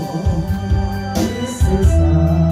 이 세상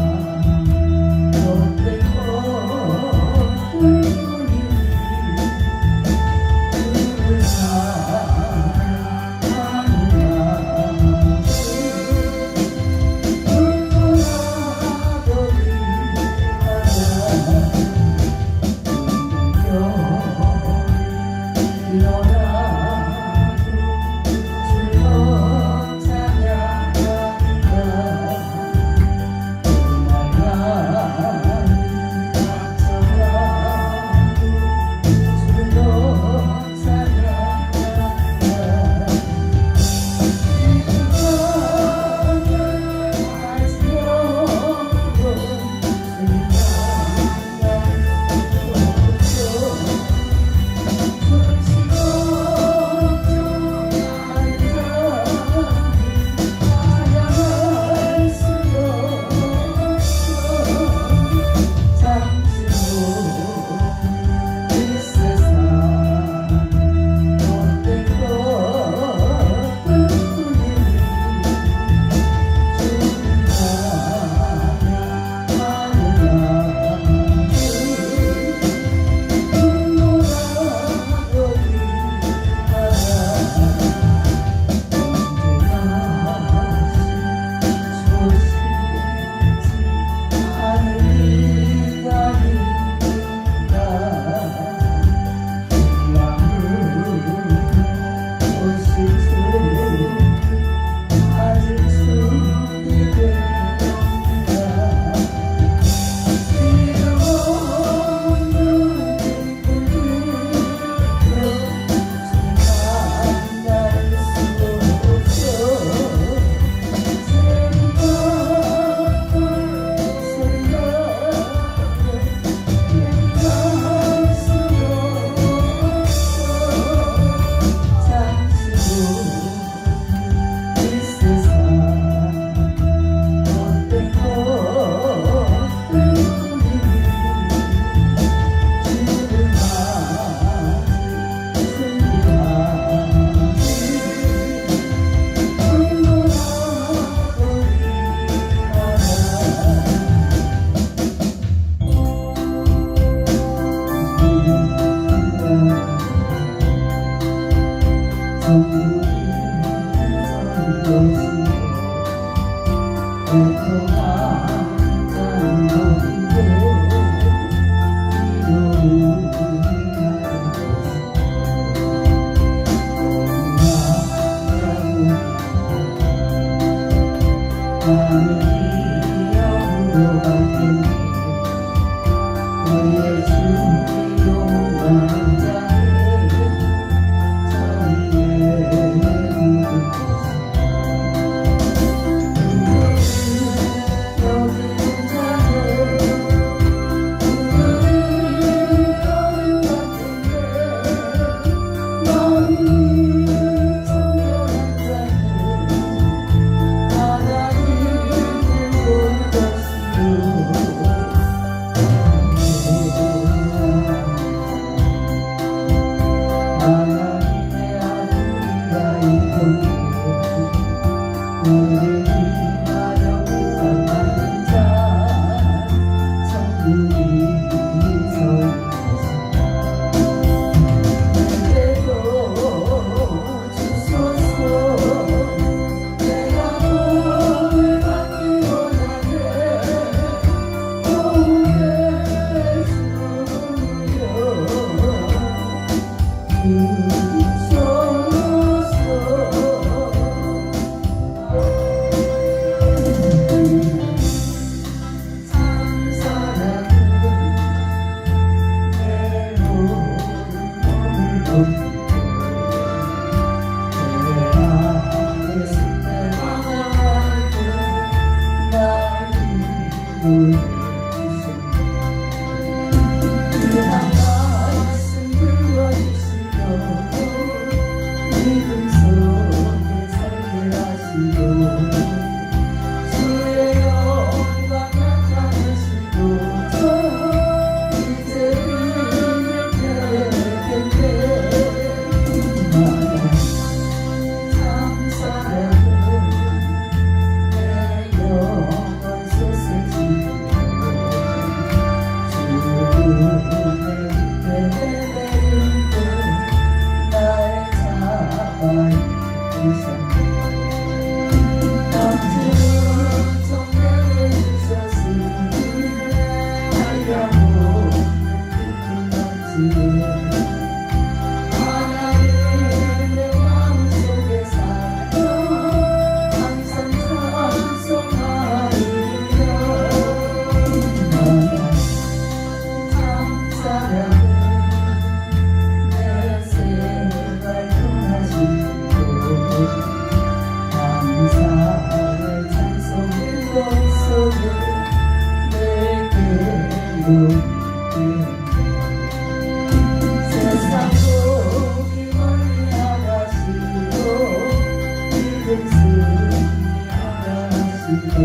세상 고기 멀리 아가씨도 이름 쓰니 아가씨도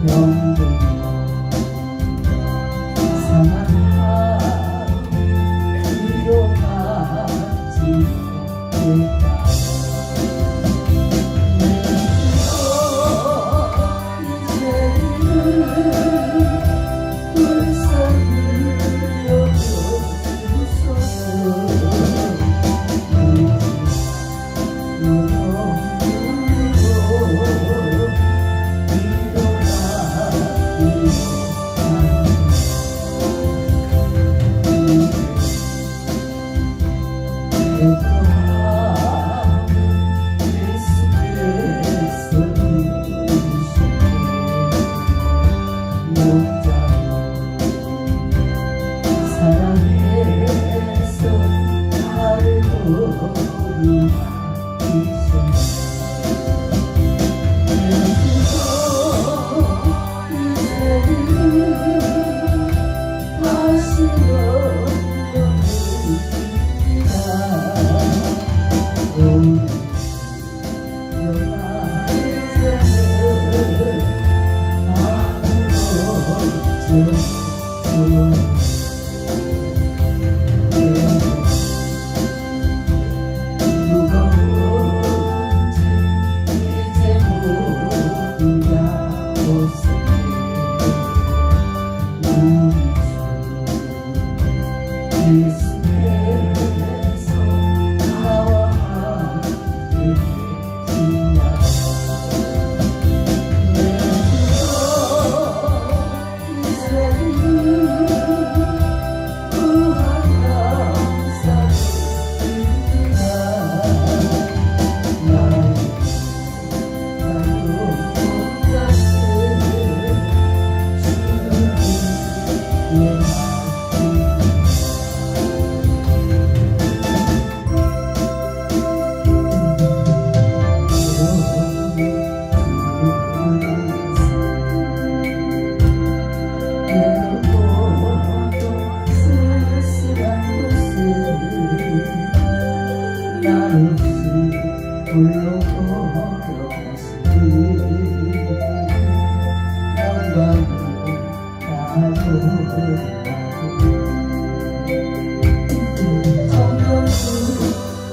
병들며 이상한 마음 위로받지 못했다. 내 주여 이제는 불쌍히 여겨주소서. 사랑해서 알고 예수께서 나와 함께 계시냐. 내 주여 이제는 구한 감사드립니다. 나도 혼자서 주님께 홀로 걸어가시니 영광을 나도 정성수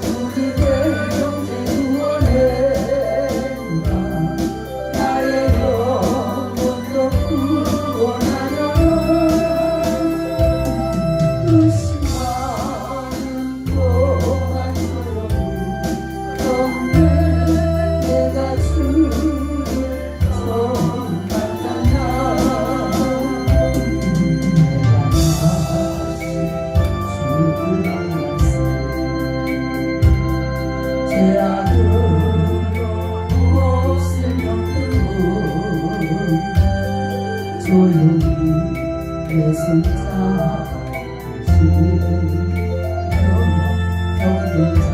우리의 영생 구원했나. 나의 영혼도 구원하여 의심하는 동안처럼 내가 주를 처음 만났나. 내가 다시 주를 만났어. 죄악으로 몹쓸 병든 조용히 내 손잡으시는 병들자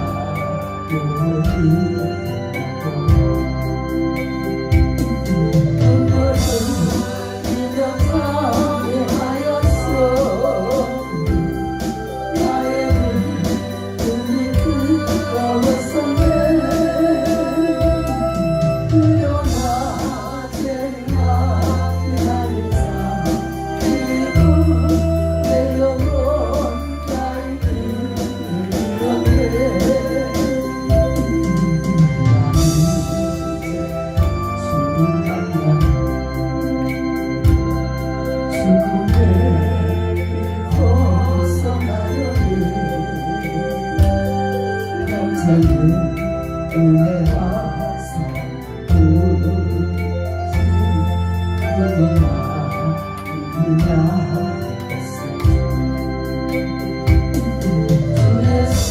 은혜와 사랑으로 너무나 이야기했어. 주 예수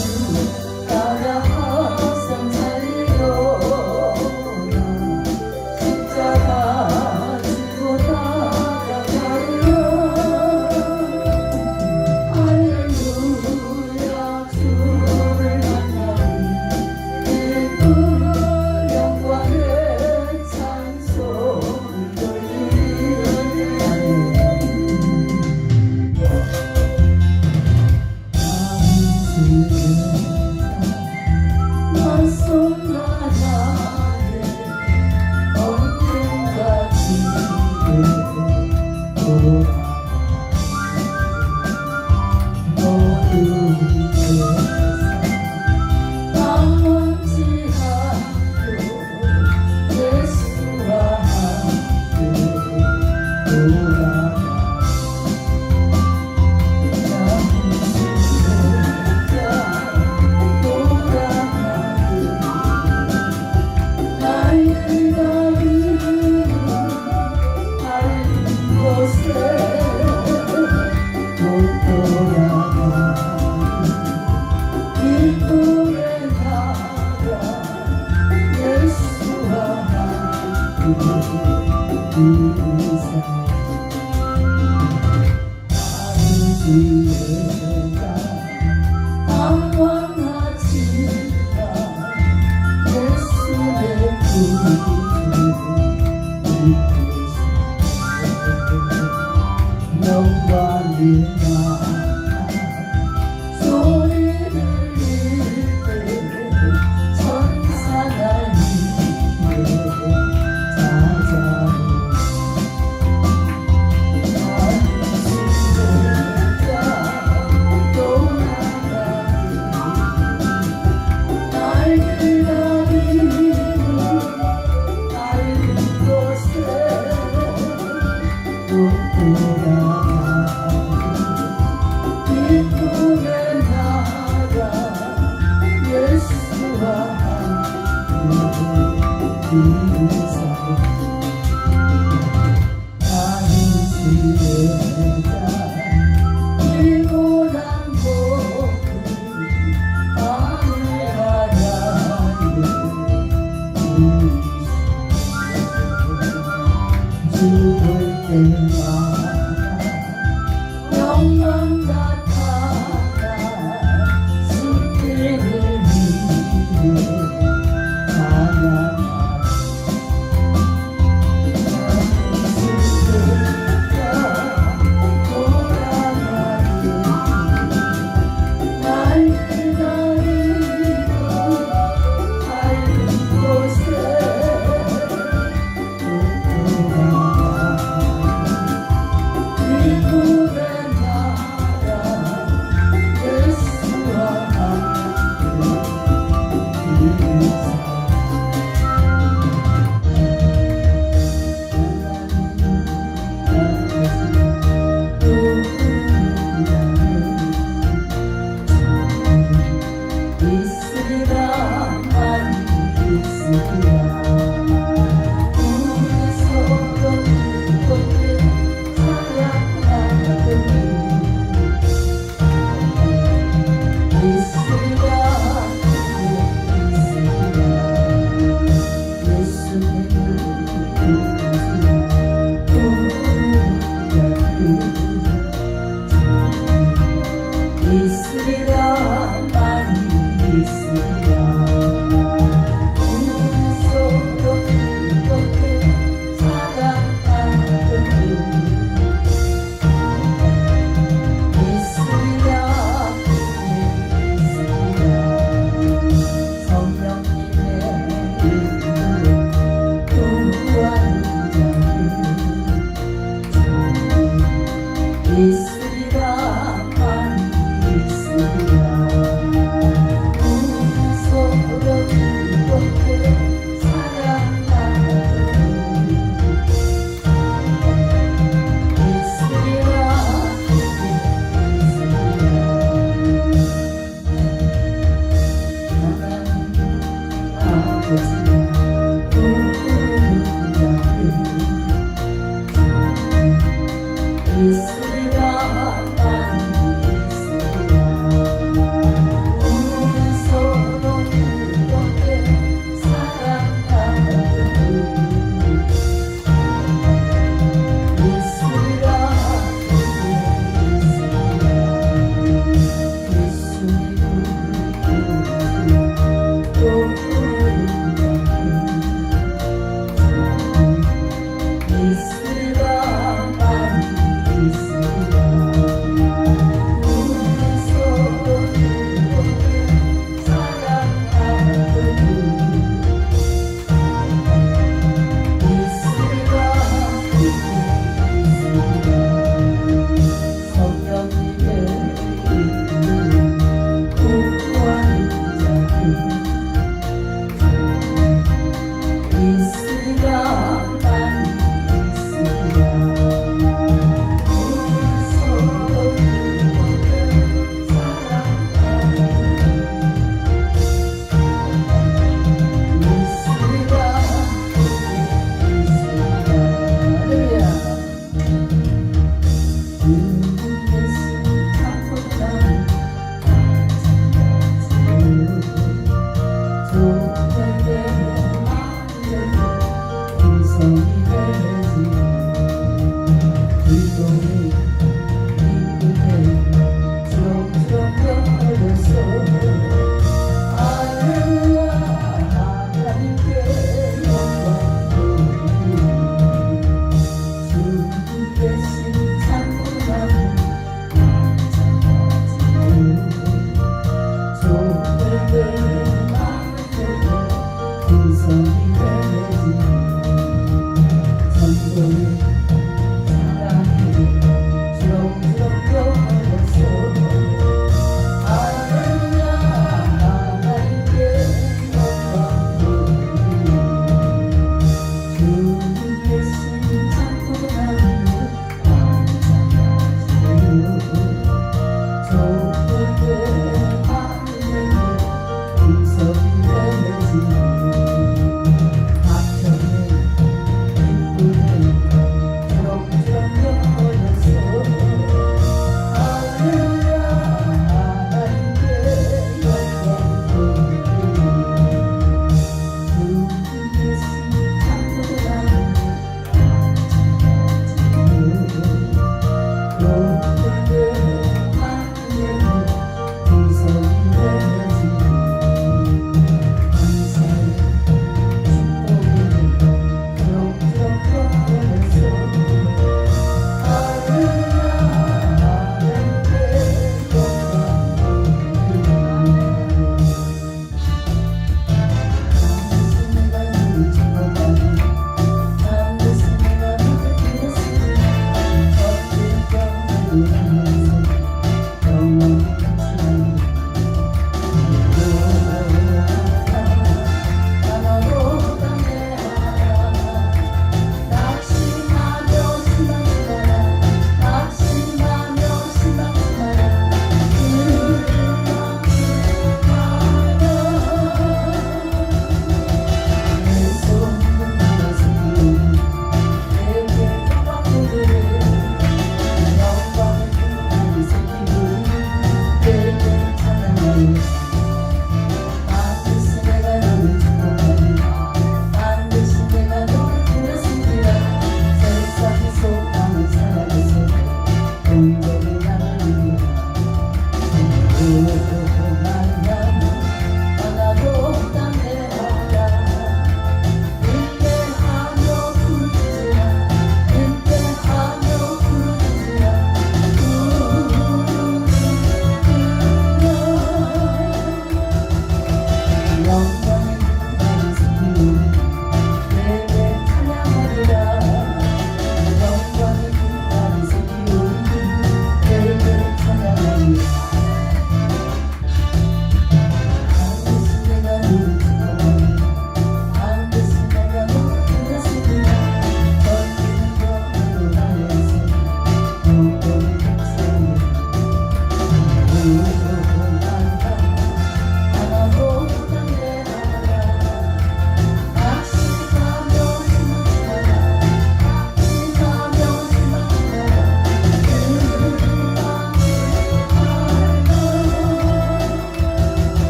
따라 항상 살려나. 십자가 지고 따라가려. 할렐루야 주를 만나니 영광의 찬송을 돌리네.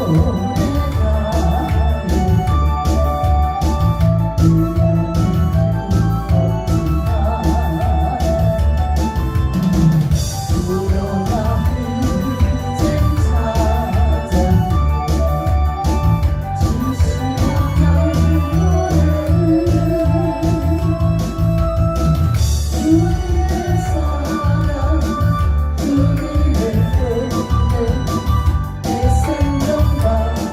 내 생각만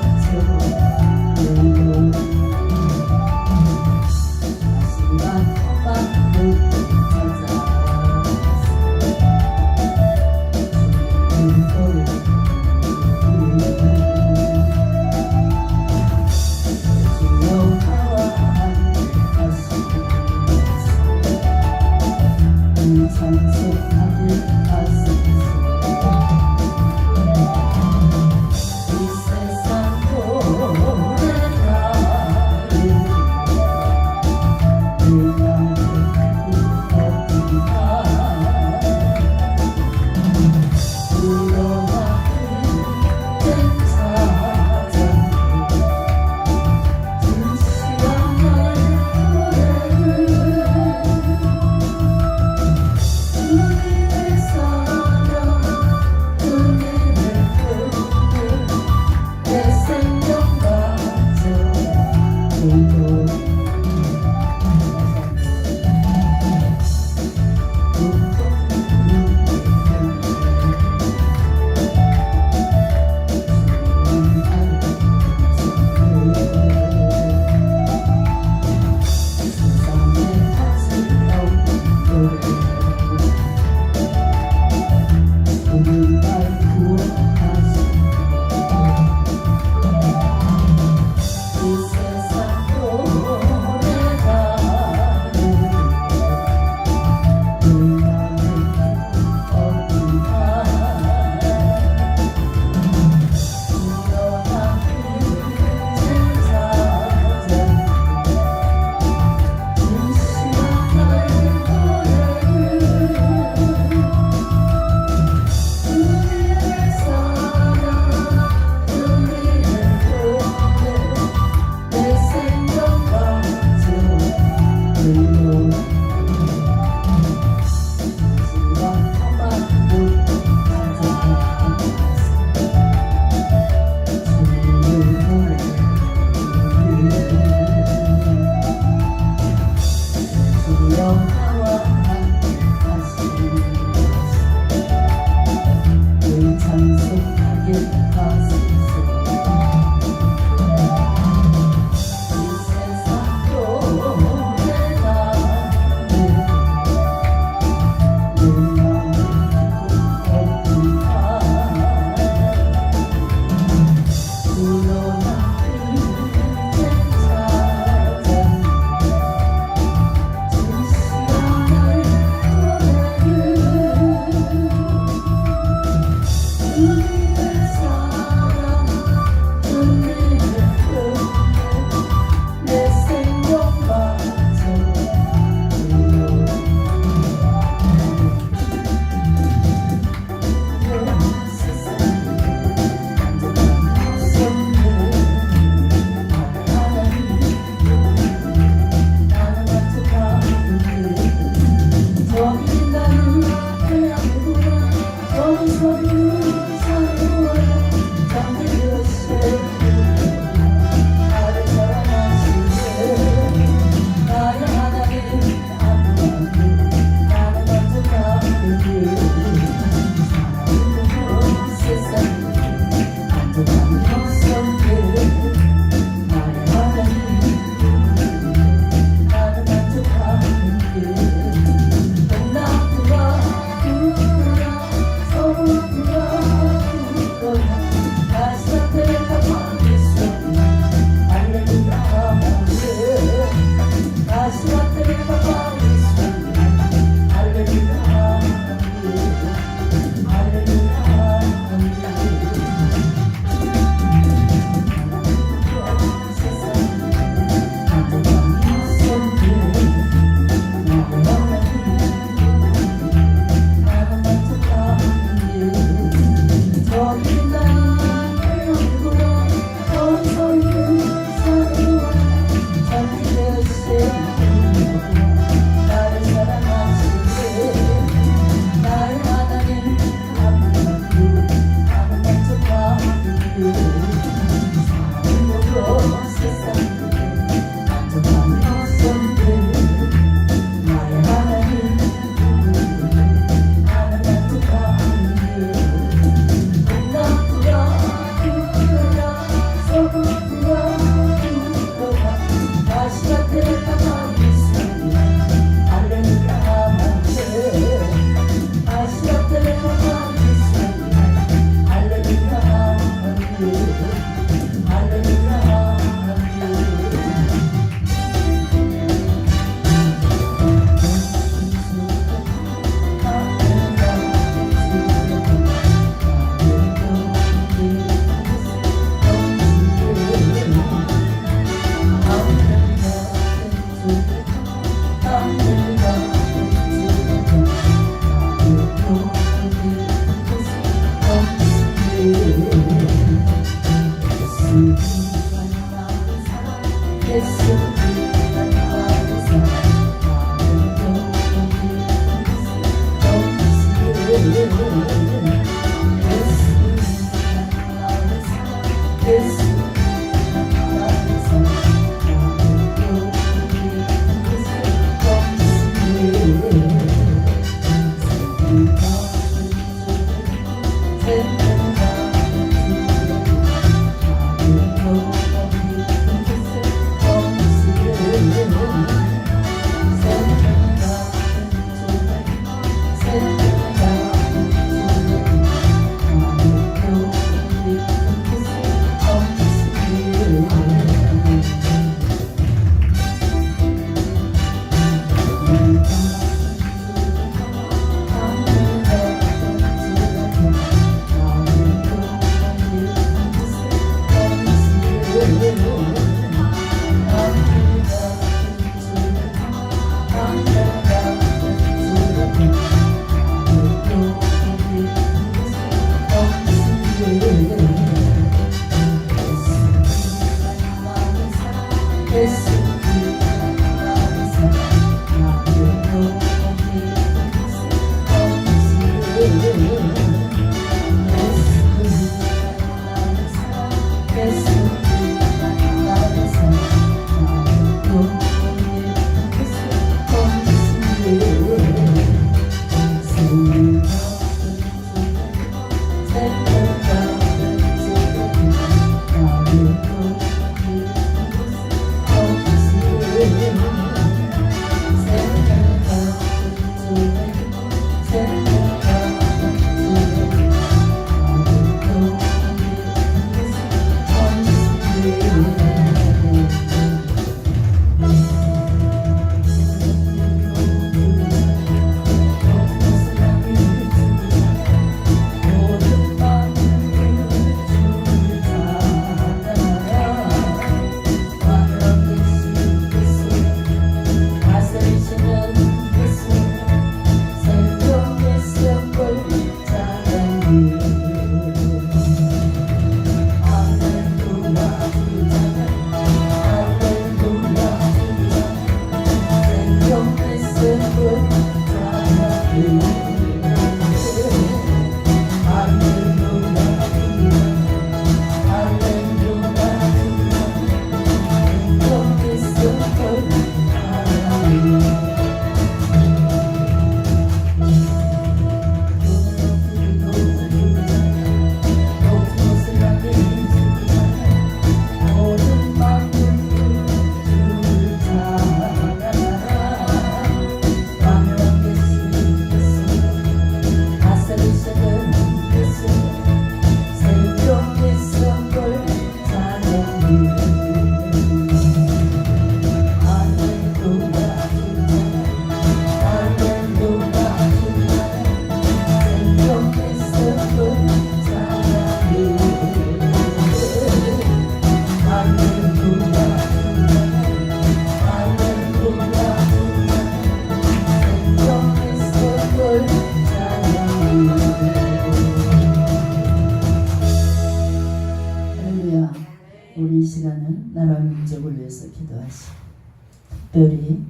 특별히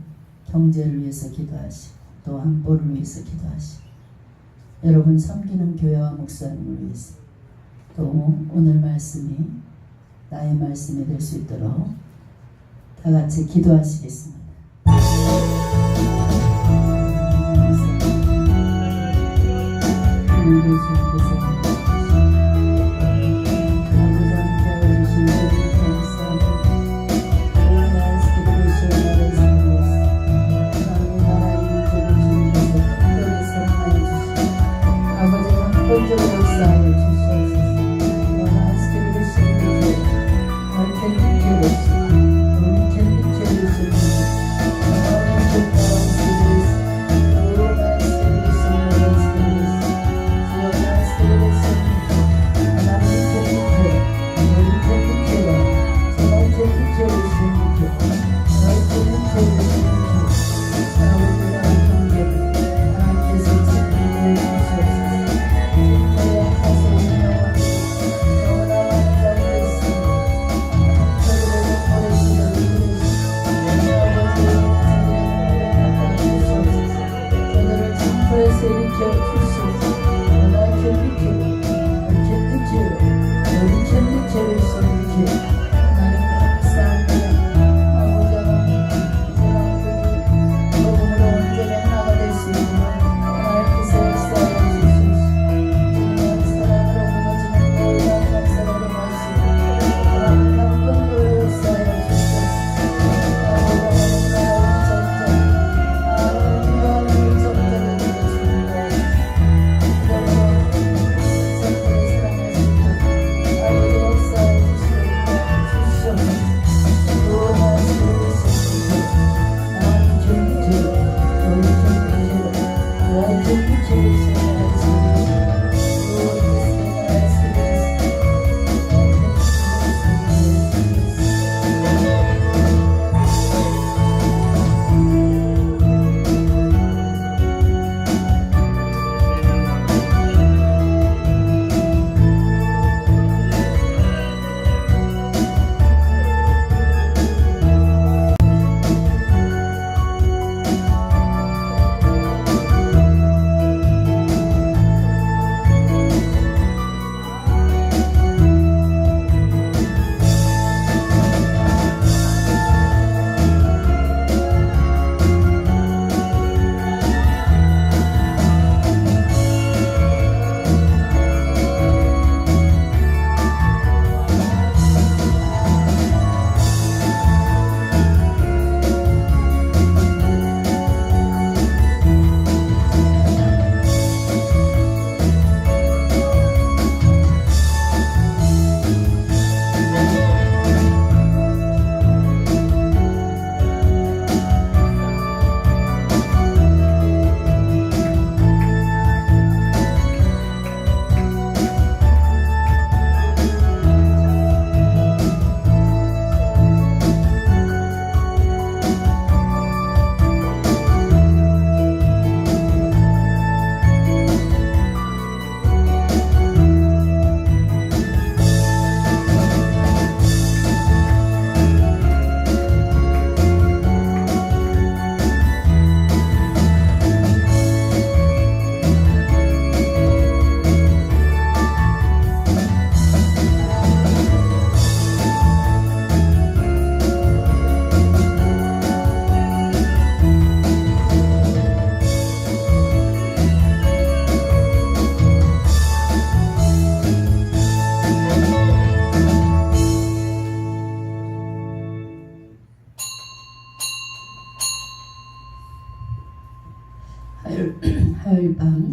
경제를 위해서 기도하시고 또 안보를 위해서 기도하시고 여러분 섬기는 교회와 목사님을 위해서 또 오늘 말씀이 나의 말씀이 될 수 있도록 다 같이 기도하시겠습니다.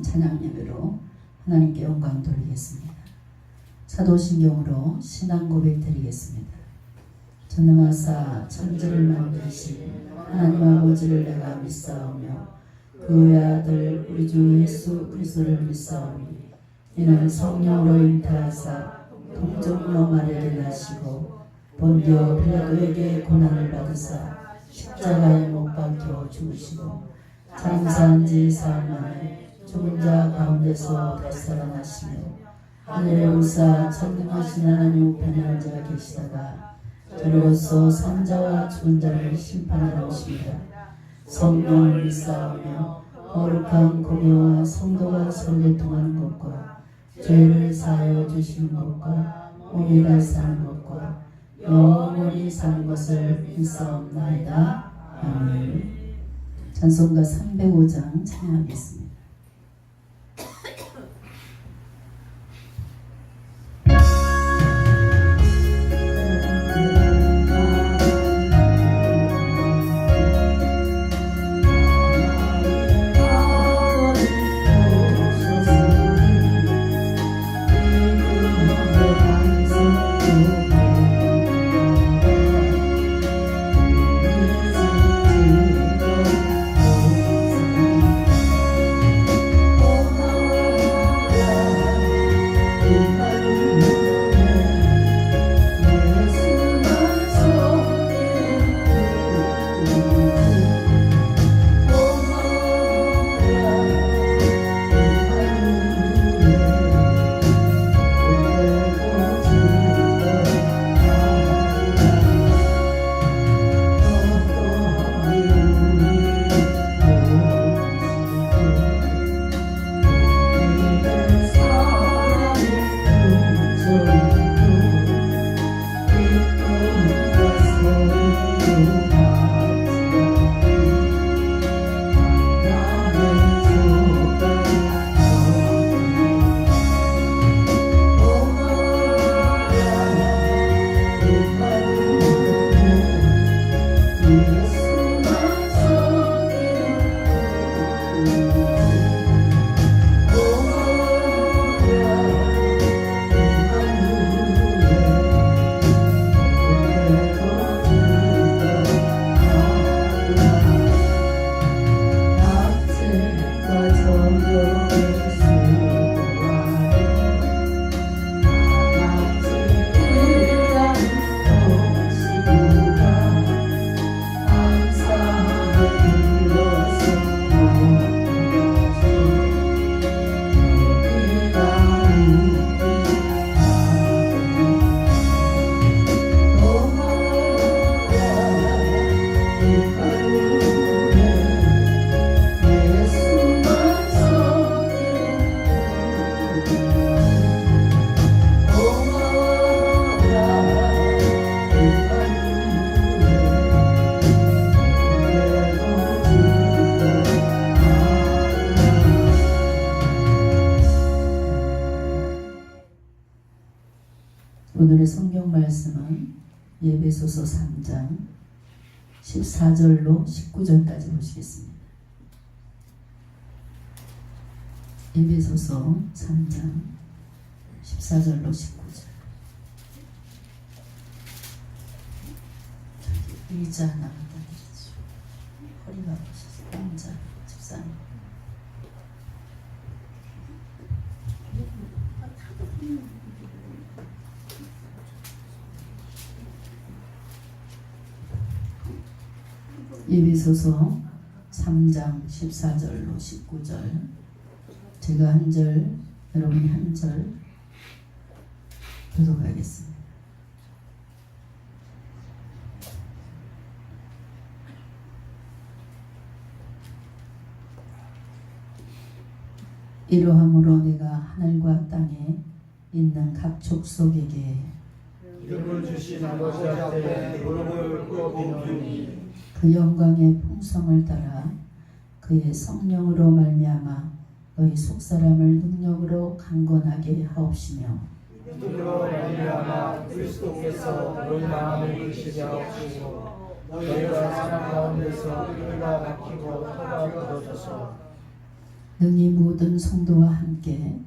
드리는 찬양 예배로 하나님께 영광 돌리겠습니다. 사도신경으로 신앙 고백 드리겠습니다. 전능하사 천지를 만드신 하나님 아버지를 내가 믿사오며 그 외 아들 우리 주 예수 그리스도를 믿사오니 이는 성령으로 잉태하사 동정녀 마리아에게 나시고 본디오 빌라도에게 고난을 받으사 십자가에 못 박혀 죽으시고 장사한 지 사흘 만에 죽은 자 가운데서 다시 살아나시며 하늘에 오사 전능하신 하나님 우편에 앉아 계시다가 저로서 산자와 죽은 자를 심판하러 오십니다. 성령을 믿사오며 거룩한 공예와 성도가 서로 교통하는 것과 죄를 사하여 주시는 것과 몸이 다시 사는 것과 영원히 사는 것을 믿사옵나이다. 아멘. 찬송가 305장 찬양하겠습니다. 오늘의 성경 말씀은 예배소서 3장 14절로 19절까지 보시겠습니다. 예배소서 3장 14절로 19절. 의자 하나 갖다 주십시오. 허리가 아프셔서 혼자 집사님. 예배소서 3장 14절로 19절. 제가 한 절, 여러분이 한 절 교독하겠습니다. 이러함으로 내가 하늘과 땅에 있는 각 족속에게 이름을 주신 아버지 앞에 무릎을 꿇고 비우니 그 영광의 풍성을 따라 그의 성령으로 말미암아 너희 속사람을 능력으로 강건하게 하옵시며 믿음으로 말미암아 그리스도께서 너희 마음을 이끄시게 하옵시고 너희가 사랑 가운데서 뼈가 막히고 혀가 굳어져서 능히 모든 성도와 함께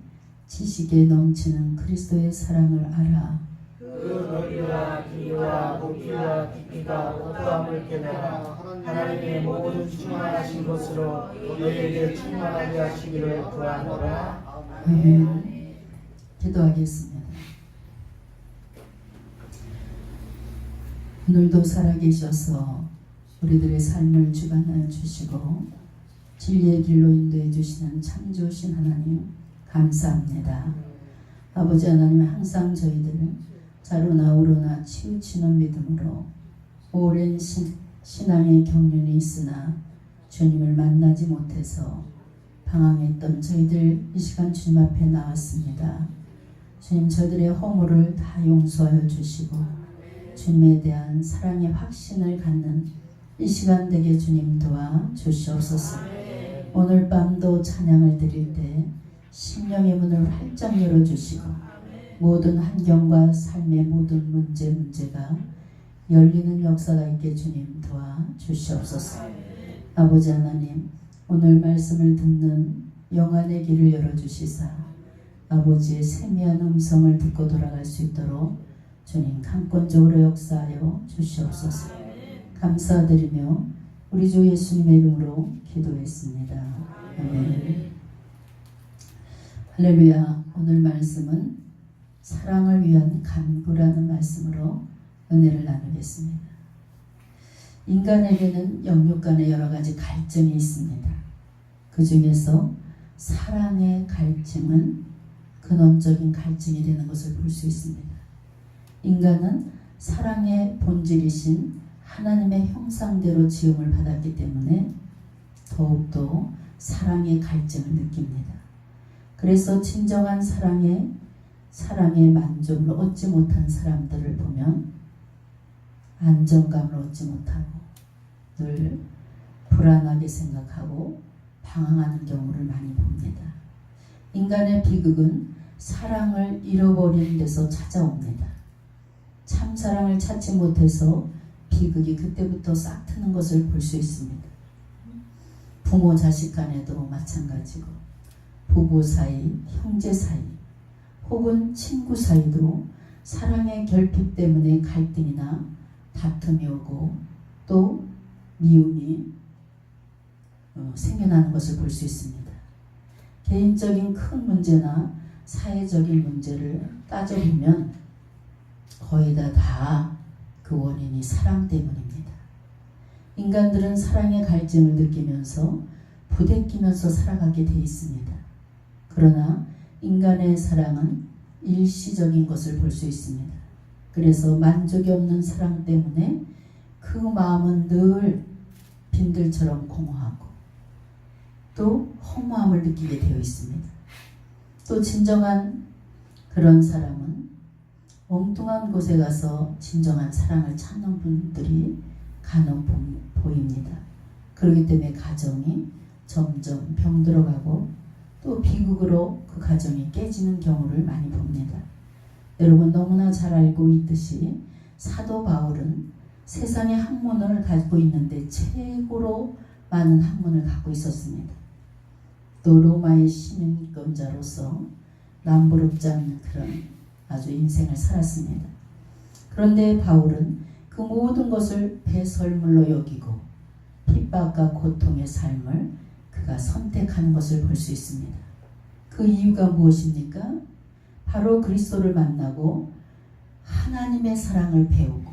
지식에 넘치는 그리스도의 사랑을 알아 그 넓이와 길이와 높이와 깊이가 어떠함을 깨달아 하나님의 모든 충만하신 것으로 너희에게 충만하게 하시기를 구하노라. 아멘. 기도하겠습니다. 오늘도 살아계셔서 우리들의 삶을 주관하여 주시고 진리의 길로 인도해 주시는 참 좋으신 하나님 감사합니다. 아버지 하나님, 항상 저희들을 자로나 우로나 치우치는 믿음으로 오랜 신앙의 경륜이 있으나 주님을 만나지 못해서 방황했던 저희들 이 시간 주님 앞에 나왔습니다. 주님, 저들의 허물을 다 용서하여 주시고 주님에 대한 사랑의 확신을 갖는 이 시간 되게 주님 도와 주시옵소서. 오늘 밤도 찬양을 드릴 때 심령의 문을 활짝 열어주시고 모든 환경과 삶의 모든 문제가 열리는 역사가 있게 주님 도와 주시옵소서. 아버지 하나님, 오늘 말씀을 듣는 영안의 길을 열어주시사 아버지의 세미한 음성을 듣고 돌아갈 수 있도록 주님 강권적으로 역사하여 주시옵소서. 감사드리며 우리 주 예수님의 이름으로 기도했습니다. 아멘. 할렐루야. 오늘 말씀은 사랑을 위한 간구라는 말씀으로 은혜를 나누겠습니다. 인간에게는 영육 간에 여러 가지 갈증이 있습니다. 그 중에서 사랑의 갈증은 근원적인 갈증이 되는 것을 볼 수 있습니다. 인간은 사랑의 본질이신 하나님의 형상대로 지음을 받았기 때문에 더욱더 사랑의 갈증을 느낍니다. 그래서 진정한 사랑의 만족을 얻지 못한 사람들을 보면 안정감을 얻지 못하고 늘 불안하게 생각하고 방황하는 경우를 많이 봅니다. 인간의 비극은 사랑을 잃어버리는 데서 찾아옵니다. 참 사랑을 찾지 못해서 비극이 그때부터 싹트는 것을 볼 수 있습니다. 부모 자식 간에도 마찬가지고 부부 사이, 형제 사이 혹은 친구 사이도 사랑의 결핍 때문에 갈등이나 다툼이 오고 또 미움이 생겨나는 것을 볼 수 있습니다. 개인적인 큰 문제나 사회적인 문제를 따져보면 거의 다 그 원인이 사랑 때문입니다. 인간들은 사랑의 갈증을 느끼면서 부대끼면서 살아가게 돼 있습니다. 그러나 인간의 사랑은 일시적인 것을 볼 수 있습니다. 그래서 만족이 없는 사랑 때문에 그 마음은 늘 빈들처럼 공허하고 또 허무함을 느끼게 되어 있습니다. 또 진정한 그런 사람은 엉뚱한 곳에 가서 진정한 사랑을 찾는 분들이 간혹 보입니다. 그렇기 때문에 가정이 점점 병들어가고 또 비극으로 그 가정이 깨지는 경우를 많이 봅니다. 여러분 너무나 잘 알고 있듯이 사도 바울은 세상의 학문을 가지고 있는데 최고로 많은 학문을 갖고 있었습니다. 또 로마의 시민권자로서 남부럽지 않는 그런 아주 인생을 살았습니다. 그런데 바울은 그 모든 것을 배설물로 여기고 핍박과 고통의 삶을 그가 선택하는 것을 볼 수 있습니다. 그 이유가 무엇입니까? 바로 그리스도를 만나고 하나님의 사랑을 배우고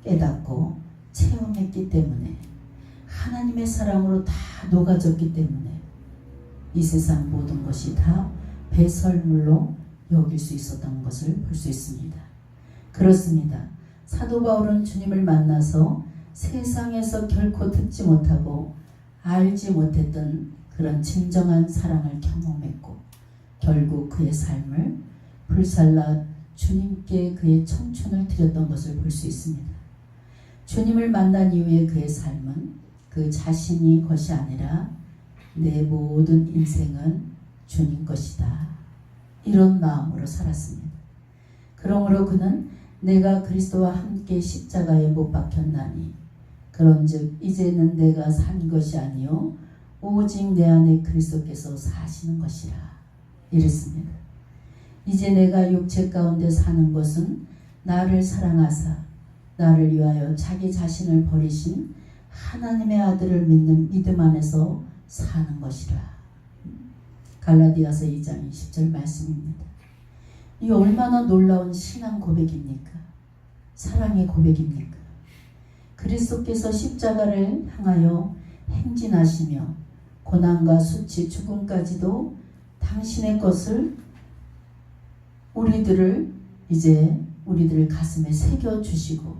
깨닫고 체험했기 때문에 하나님의 사랑으로 다 녹아졌기 때문에 이 세상 모든 것이 다 배설물로 여길 수 있었던 것을 볼 수 있습니다. 그렇습니다. 사도 바울은 주님을 만나서 세상에서 결코 듣지 못하고 알지 못했던 그런 진정한 사랑을 경험했고 결국 그의 삶을 불살라 주님께 그의 청춘을 드렸던 것을 볼 수 있습니다. 주님을 만난 이후에 그의 삶은 그 자신이 것이 아니라 내 모든 인생은 주님 것이다. 이런 마음으로 살았습니다. 그러므로 그는 내가 그리스도와 함께 십자가에 못 박혔나니 그런즉 이제는 내가 산 것이 아니요 오직 내 안에 그리스도께서 사시는 것이라 이랬습니다. 이제 내가 육체 가운데 사는 것은 나를 사랑하사 나를 위하여 자기 자신을 버리신 하나님의 아들을 믿는 믿음 안에서 사는 것이라. 갈라디아서 2장 20절 말씀입니다. 이 얼마나 놀라운 신앙 고백입니까? 사랑의 고백입니까? 그리스도께서 십자가를 향하여 행진하시며 고난과 수치, 죽음까지도 당신의 것을 우리들 가슴에 새겨 주시고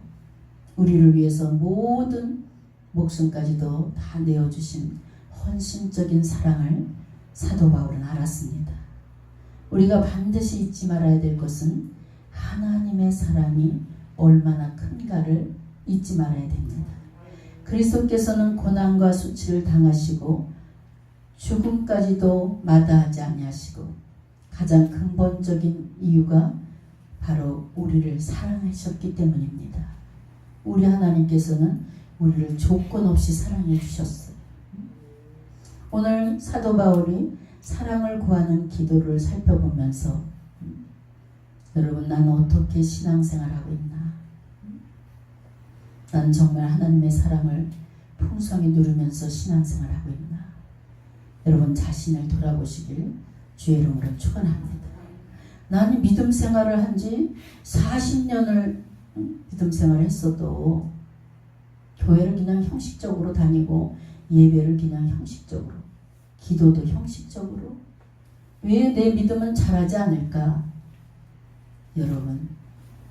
우리를 위해서 모든 목숨까지도 다 내어 주신 헌신적인 사랑을 사도 바울은 알았습니다. 우리가 반드시 잊지 말아야 될 것은 하나님의 사랑이 얼마나 큰가를 잊지 말아야 됩니다. 그리스도께서는 고난과 수치를 당하시고 죽음까지도 마다하지 아니하시고 가장 근본적인 이유가 바로 우리를 사랑하셨기 때문입니다. 우리 하나님께서는 우리를 조건 없이 사랑해 주셨어요. 오늘 사도 바울이 사랑을 구하는 기도를 살펴보면서 여러분, 난 어떻게 신앙생활하고 있나? 난 정말 하나님의 사랑을 풍성히 누리면서 신앙생활하고 있나? 여러분 자신을 돌아보시길 주의 이름으로 축원합니다. 나는 믿음 생활을 한 지 40년을 믿음 생활을 했어도 교회를 그냥 형식적으로 다니고 예배를 그냥 형식적으로, 기도도 형식적으로, 왜 내 믿음은 자라지 않을까? 여러분,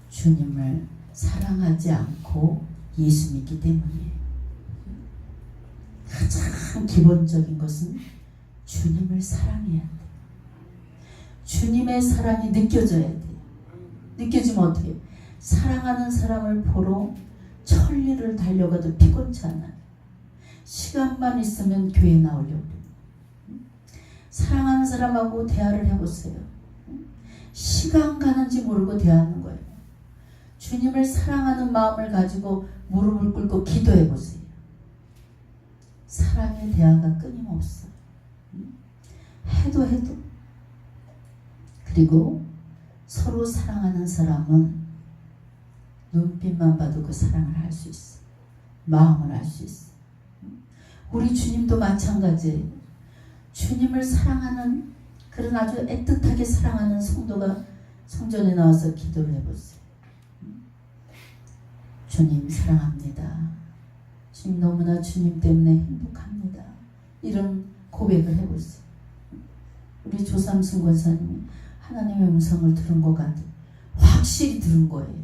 주님을 사랑하지 않고 예수 믿기 때문이에요. 가장 기본적인 것은 주님을 사랑해야 돼. 주님의 사랑이 느껴져야 돼. 느껴지면 어떻게 해요? 사랑하는 사람을 보러 천리를 달려가도 피곤치 않아요. 시간만 있으면 교회 나오려고 해요. 사랑하는 사람하고 대화를 해보세요. 시간 가는지 모르고 대화하는 거예요. 주님을 사랑하는 마음을 가지고 무릎을 꿇고 기도해보세요. 사랑의 대화가 끊임없어요. 해도 그리고 서로 사랑하는 사람은 눈빛만 봐도 그 사랑을 할 수 있어. 마음을 알 수 있어. 우리 주님도 마찬가지예요. 주님을 사랑하는, 그런 아주 애틋하게 사랑하는 성도가 성전에 나와서 기도를 해보세요. 주님 사랑합니다. 주님 너무나 주님 때문에 행복합니다. 이런 고백을 해보세요. 우리 조삼순 권사님이 하나님의 음성을 들은 것 같아요. 확실히 들은 거예요.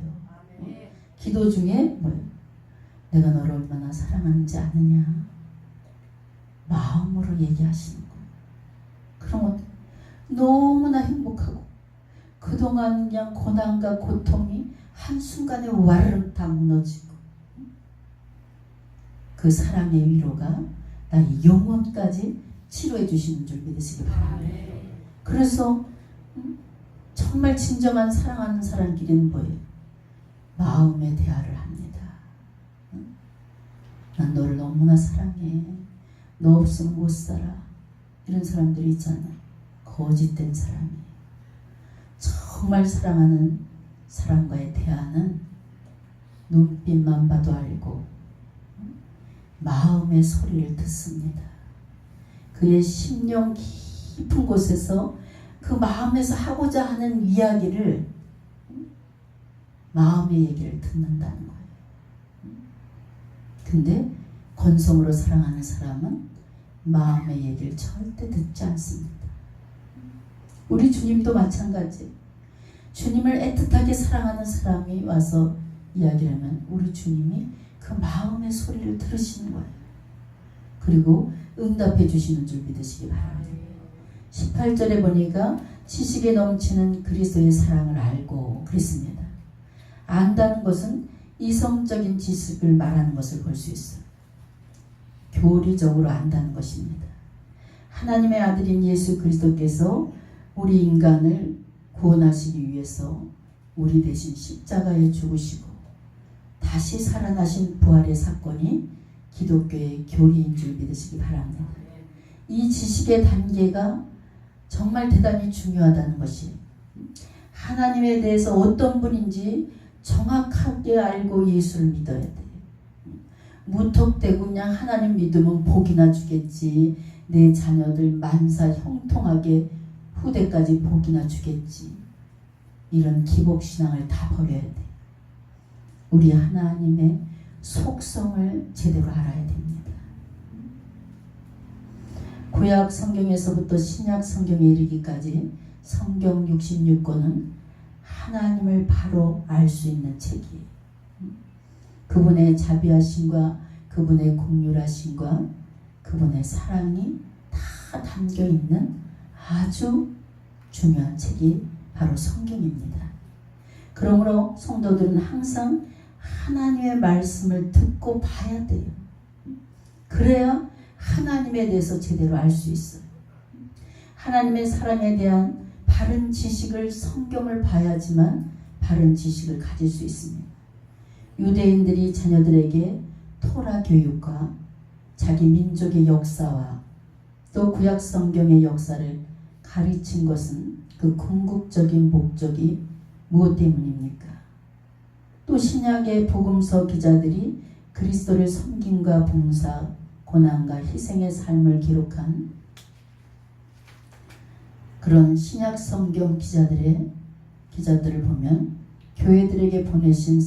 기도 중에 뭐예요? 내가 너를 얼마나 사랑하는지 아느냐? 마음으로 얘기하시는 거예요. 그런 것 너무나 행복하고 그동안 그냥 고난과 고통이 한순간에 와르르 다 무너지고 그 사랑의 위로가 나의 영혼까지 치료해 주시는 줄 믿으시기 바랍니다. 그래서 정말 진정한 사랑하는 사람끼리는 뭐예요? 마음의 대화를 합니다. 난 너를 너무나 사랑해. 너 없으면 못 살아. 이런 사람들이 있잖아요. 거짓된 사람이에요. 정말 사랑하는 사람과의 대화는 눈빛만 봐도 알고 마음의 소리를 듣습니다. 그의 심령 깊은 곳에서 그 마음에서 하고자 하는 이야기를, 마음의 얘기를 듣는다는 거예요. 근데 건성으로 사랑하는 사람은 마음의 얘기를 절대 듣지 않습니다. 우리 주님도 마찬가지. 주님을 애틋하게 사랑하는 사람이 와서 이야기를 하면 우리 주님이 그 마음의 소리를 들으시는 거예요. 그리고 응답해 주시는 줄 믿으시기 바랍니다. 18절에 보니까 지식에 넘치는 그리스도의 사랑을 알고 그랬습니다. 안다는 것은 이성적인 지식을 말하는 것을 볼 수 있어요. 교리적으로 안다는 것입니다. 하나님의 아들인 예수 그리스도께서 우리 인간을 구원하시기 위해서 우리 대신 십자가에 죽으시고 다시 살아나신 부활의 사건이 기독교의 교리인 줄 믿으시기 바랍니다. 이 지식의 단계가 정말 대단히 중요하다는 것이, 하나님에 대해서 어떤 분인지 정확하게 알고 예수를 믿어야 돼. 무턱대고 그냥 하나님 믿으면 복이나 주겠지, 내 자녀들 만사 형통하게 후대까지 복이나 주겠지, 이런 기복신앙을 다 버려야 돼. 우리 하나님의 속성을 제대로 알아야 됩니다. 구약 성경에서부터 신약 성경에 이르기까지 성경 66권은 하나님을 바로 알 수 있는 책이에요. 그분의 자비하심과 그분의 긍휼하심과 그분의 사랑이 다 담겨있는 아주 중요한 책이 바로 성경입니다. 그러므로 성도들은 항상 하나님의 말씀을 듣고 봐야 돼요. 그래야 하나님에 대해서 제대로 알 수 있어요. 하나님의 사랑에 대한 바른 지식을, 성경을 봐야지만 바른 지식을 가질 수 있습니다. 유대인들이 자녀들에게 토라 교육과 자기 민족의 역사와 또 구약 성경의 역사를 가르친 것은 그 궁극적인 목적이 무엇 때문입니까? 또 신약의 복음서 기자들이 그리스도를 섬김과 봉사, 고난과 희생의 삶을 기록한 그런 신약 성경 기자들을 보면 교회들에게 보내신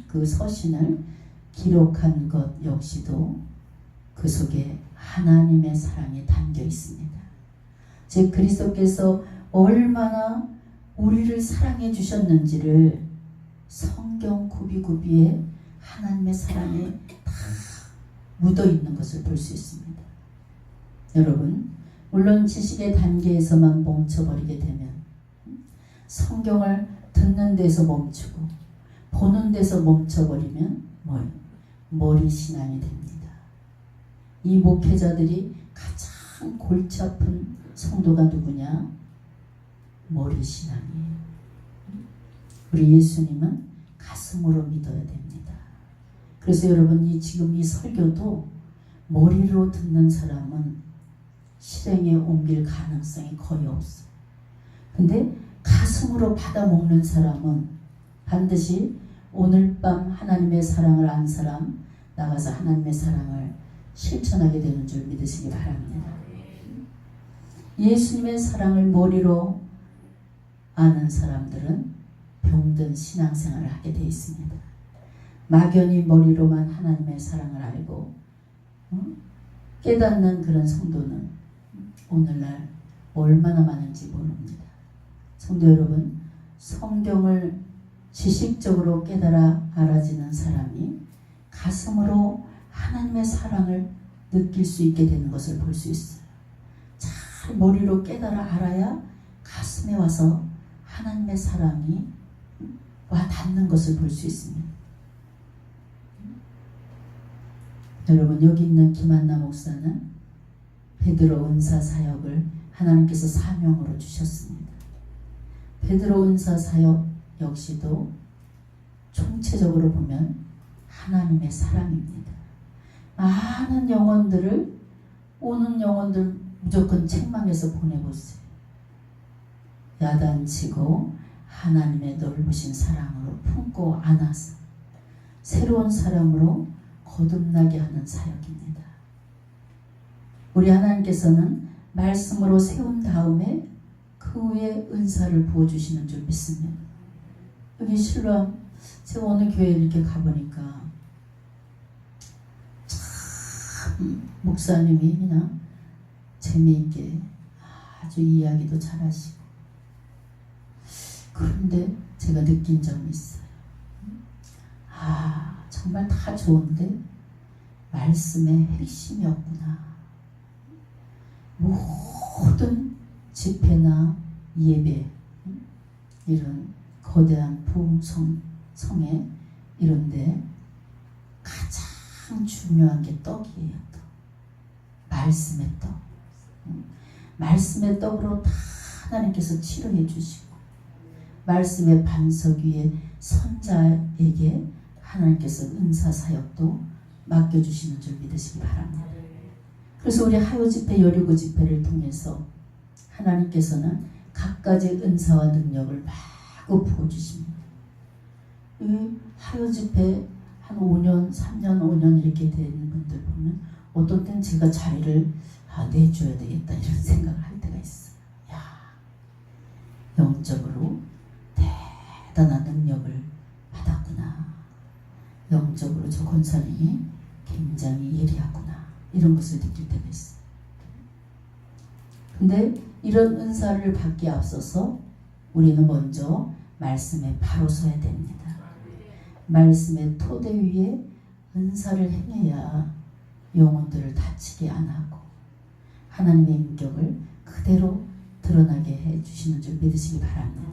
그 서신을 기록한 것 역시도 그 속에 하나님의 사랑이 담겨 있습니다. 즉 그리스도께서 얼마나 우리를 사랑해 주셨는지를 성경 구비구비에 하나님의 사랑이 다 묻어 있는 것을 볼 수 있습니다. 여러분, 물론 지식의 단계에서만 멈춰버리게 되면, 성경을 듣는 데서 멈추고 보는 데서 멈춰버리면 머리 신앙이 됩니다. 이 목회자들이 가장 골치 아픈 성도가 누구냐? 머리 신앙이에요. 우리 예수님은 가슴으로 믿어야 됩니다. 그래서 여러분, 지금 이 설교도 머리로 듣는 사람은 실행에 옮길 가능성이 거의 없어요. 근데 가슴으로 받아 먹는 사람은 반드시 오늘 밤 하나님의 사랑을 안 사람, 나가서 하나님의 사랑을 실천하게 되는 줄 믿으시기 바랍니다. 예수님의 사랑을 머리로 아는 사람들은 병든 신앙생활을 하게 되어 있습니다. 막연히 머리로만 하나님의 사랑을 알고 깨닫는 그런 성도는 오늘날 얼마나 많은지 모릅니다. 성도 여러분, 성경을 지식적으로 깨달아 알아지는 사람이 가슴으로 하나님의 사랑을 느낄 수 있게 되는 것을 볼 수 있어요. 잘 머리로 깨달아 알아야 가슴에 와서 하나님의 사랑이 와 닿는 것을 볼 수 있습니다. 여러분, 여기 있는 김한나 목사는 베드로 은사 사역을 하나님께서 사명으로 주셨습니다. 베드로 은사 사역 역시도 총체적으로 보면 하나님의 사랑입니다. 많은 영혼들을, 오는 영혼들 무조건 책망해서 보내보세요. 야단치고 하나님의 넓으신 사랑으로 품고 안아서 새로운 사람으로 거듭나게 하는 사역입니다. 우리 하나님께서는 말씀으로 세운 다음에 그 후에 은사를 부어주시는 줄 믿습니다. 여기 실로암, 제가 오늘 교회에 이렇게 가보니까 참 목사님이 그냥 재미있게 아주 이야기도 잘하시고, 그런데 제가 느낀 점이 있어요. 정말 다 좋은데 말씀에 핵심이 없구나. 모든 집회나 예배, 이런 거대한 부흥성에 이런데 가장 중요한 게 떡이에요. 떡. 말씀의 떡. 말씀의 떡으로 다 하나님께서 치료해 주시고, 말씀의 반석 위에 선자에게 하나님께서 은사 사역도 맡겨주시는 줄 믿으시기 바랍니다. 그래서 우리 하요 집회, 여리고 집회를 통해서 하나님께서는 각가지 은사와 능력을 마구 부어주십니다. 이 하요 집회 한 5년, 3년, 5년 이렇게 되는 분들 보면 어떤 때는 제가 자리를 내줘야 되겠다 이런 생각을 할 때가 있어요. 야, 영적으로 대단한 능력을 받았구나. 영적으로 저 권사님이 굉장히 예리하구나. 이런 것을 느낄 때가 있어요. 근데 이런 은사를 받기에 앞서서 우리는 먼저 말씀에 바로 서야 됩니다. 말씀의 토대 위에 은사를 행해야 영혼들을 다치게 안 하고 하나님의 인격을 그대로 드러나게 해주시는 줄 믿으시기 바랍니다.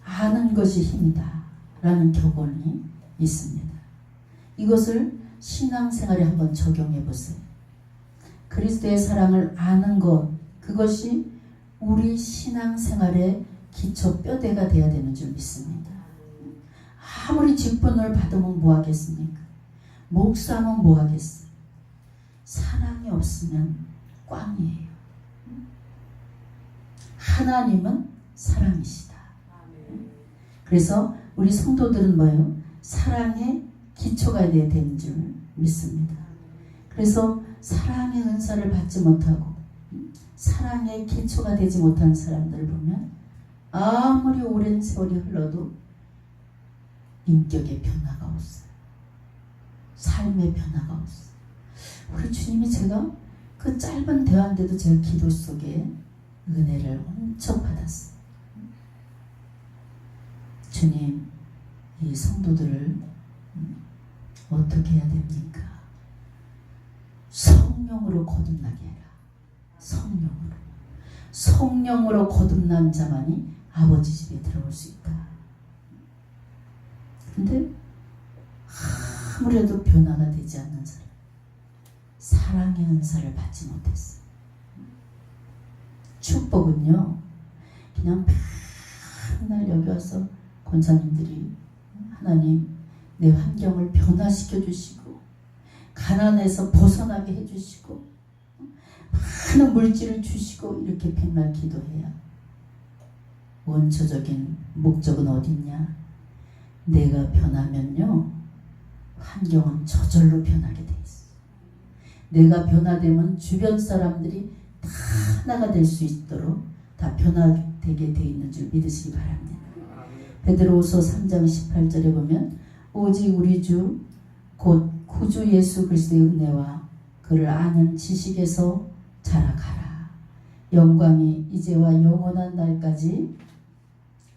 아는 것이 힘이다 라는 격언이 있습니다. 이것을 신앙생활에 한번 적용해 보세요. 그리스도의 사랑을 아는 것, 그것이 우리 신앙생활의 기초 뼈대가 되어야 되는 줄 믿습니다. 아무리 직분을 받으면 뭐하겠습니까? 목사면 뭐하겠어요? 사랑이 없으면 꽝이에요. 하나님은 사랑이시다. 그래서 우리 성도들은 뭐예요? 사랑의 기초가 되어야 되는 줄 믿습니다. 그래서 사랑의 은사를 받지 못하고 사랑의 기초가 되지 못한 사람들을 보면 아무리 오랜 세월이 흘러도 인격의 변화가 없어요. 삶의 변화가 없어요. 우리 주님이 제가 그 짧은 대화인데도 제가 기도 속에 은혜를 엄청 받았어요. 주님, 이 성도들을 어떻게 해야 됩니까? 성령으로 거듭나게 해라. 성령으로 거듭난 자만이 아버지 집에 들어올 수 있다. 근데 아무래도 변화가 되지 않는 사람, 사랑의 은사를 받지 못했어. 축복은요, 그냥 맨날 여기 와서 권사님들이 하나님 내 환경을 변화시켜 주시고 가난에서 벗어나게 해주시고 많은 물질을 주시고 이렇게 백날 기도해야 원초적인 목적은 어딨냐? 내가 변하면요 환경은 저절로 변하게 돼 있어. 내가 변화되면 주변 사람들이 다 하나가 될 수 있도록 다 변화되게 돼 있는 줄 믿으시기 바랍니다. 베드로후서 3장 18절에 보면 오직 우리 주 곧 구주 예수 그리스도의 은혜와 그를 아는 지식에서 자라가라. 영광이 이제와 영원한 날까지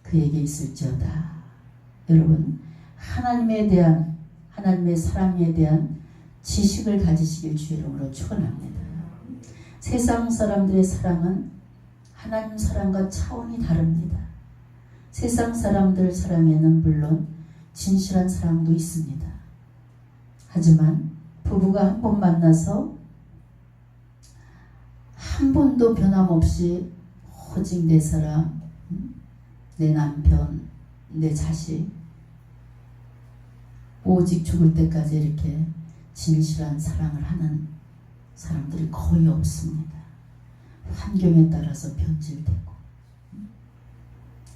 그에게 있을지어다. 여러분, 하나님에 대한, 하나님의 사랑에 대한 지식을 가지시길 주의 이름으로 축원합니다. 세상 사람들의 사랑은 하나님 사랑과 차원이 다릅니다. 세상 사람들 사랑에는 물론 진실한 사랑도 있습니다. 하지만 부부가 한 번 만나서 한 번도 변함없이 오직 내 사람, 내 남편, 내 자식 오직 죽을 때까지 이렇게 진실한 사랑을 하는 사람들이 거의 없습니다. 환경에 따라서 변질되고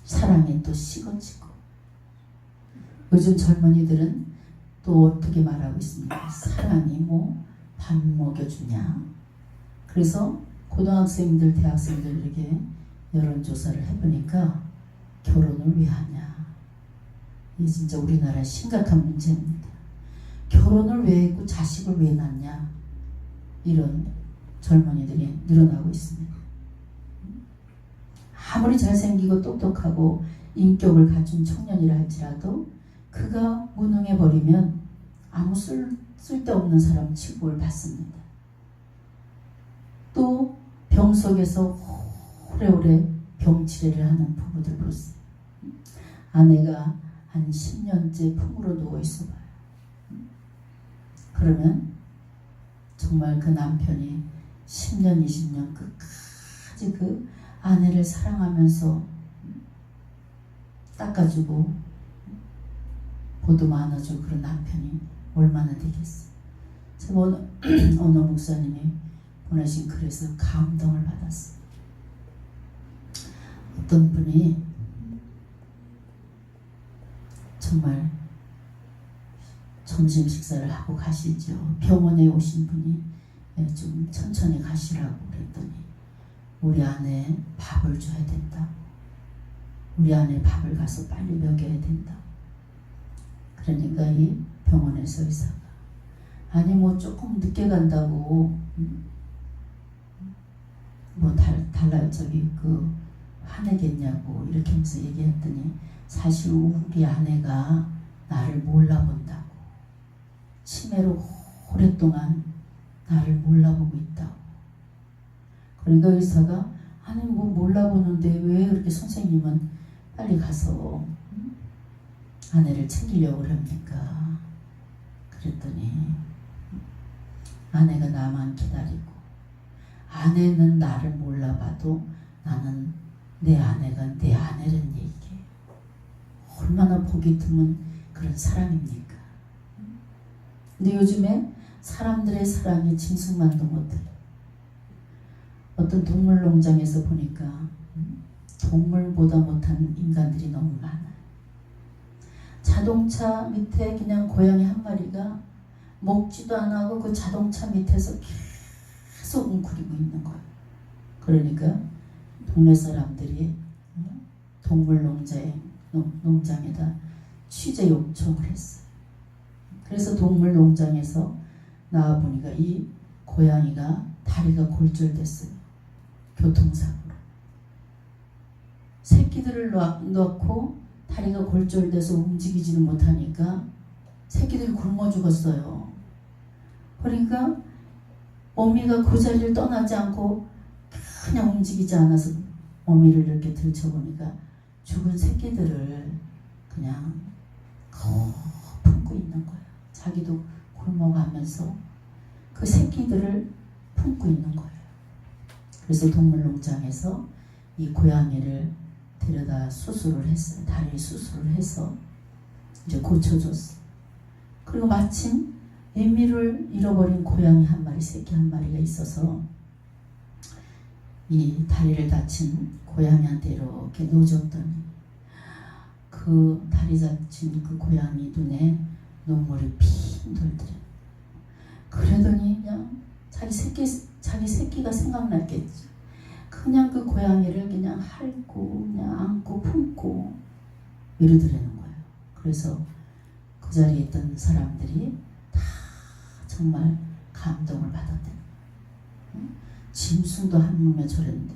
사랑이 또 식어지고 요즘 젊은이들은 또 어떻게 말하고 있습니까? 사랑이 뭐 밥 먹여주냐? 그래서 고등학생들, 대학생들 이렇게 여론조사를 해보니까 결혼을 왜 하냐? 이게 진짜 우리나라의 심각한 문제입니다. 결혼을 왜 했고 자식을 왜 낳냐? 이런 젊은이들이 늘어나고 있습니다. 아무리 잘생기고 똑똑하고 인격을 갖춘 청년이라 할지라도 그가 무능해버리면 아무 쓸데없는 사람 취급을 받습니다. 또 병 속에서 오래오래 병치레를 하는 부부들 보세요. 아내가 한 10년째 품으로 누워있어 봐요. 그러면 정말 그 남편이 10년, 20년 끝까지 그 아내를 사랑하면서 닦아주고 보듬어 안아주고 그런 남편이 얼마나 되겠어. 제가 어느 목사님이 보내신 글에서 감동을 받았어요. 어떤 분이 정말 점심 식사를 하고 가시죠. 병원에 오신 분이 좀 천천히 가시라고 그랬더니 우리 아내 밥을 줘야 된다. 우리 아내 밥을 가서 빨리 먹여야 된다. 그러니까 이 병원에서 의사가 아니 뭐 조금 늦게 간다고 뭐 달라 저기 화내겠냐고 이렇게 하면서 얘기했더니 사실 우리 아내가 나를 몰라본다고 치매로 오랫동안 나를 몰라보고 있다고. 그러니까 의사가 아니 뭐 몰라보는데 왜 그렇게 선생님은 빨리 가서 아내를 챙기려고 그럽니까? 그랬더니 아내가 나만 기다리고 아내는 나를 몰라봐도 나는 내 아내가 내 아내라는 얘기예요. 얼마나 보기 드문 그런 사랑입니까? 근데 요즘에 사람들의 사랑이 짐승만도 못해. 어떤 동물농장에서 보니까 동물보다 못한 인간들이 너무 많아요. 자동차 밑에 그냥 고양이 한 마리가 먹지도 안 하고 그 자동차 밑에서 계속 웅크리고 있는 거예요. 그러니까 동네 사람들이 동물농장에다 취재 요청을 했어요. 그래서 동물농장에서 나와보니까 이 고양이가 다리가 골절됐어요. 교통사고로. 새끼들을 넣고 다리가 골절돼서 움직이지는 못하니까 새끼들이 굶어 죽었어요. 그러니까 어미가 그 자리를 떠나지 않고 그냥 움직이지 않아서 어미를 이렇게 들춰보니까 죽은 새끼들을 그냥 품고 있는 거예요. 자기도 굶어가면서 그 새끼들을 품고 있는 거예요. 그래서 동물농장에서 이 고양이를 데려다 수술을 했어요. 다리 수술을 해서 이제 고쳐줬어요. 그리고 마침 애미를 잃어버린 고양이 한 마리, 새끼 한 마리가 있어서 이 다리를 다친 고양이한테 이렇게 놓아줬더니 그 다리 다친 그 고양이 눈에 눈물이 핑 돌더래요. 그러더니 그냥 자기 새끼가 생각났겠죠. 그냥 그 고양이를 그냥 핥고 그냥 안고 품고 이러더라는 거예요. 그래서 그 자리에 있던 사람들이 다 정말 감동을 받았대요. 짐승도 한 몸에 저랬는데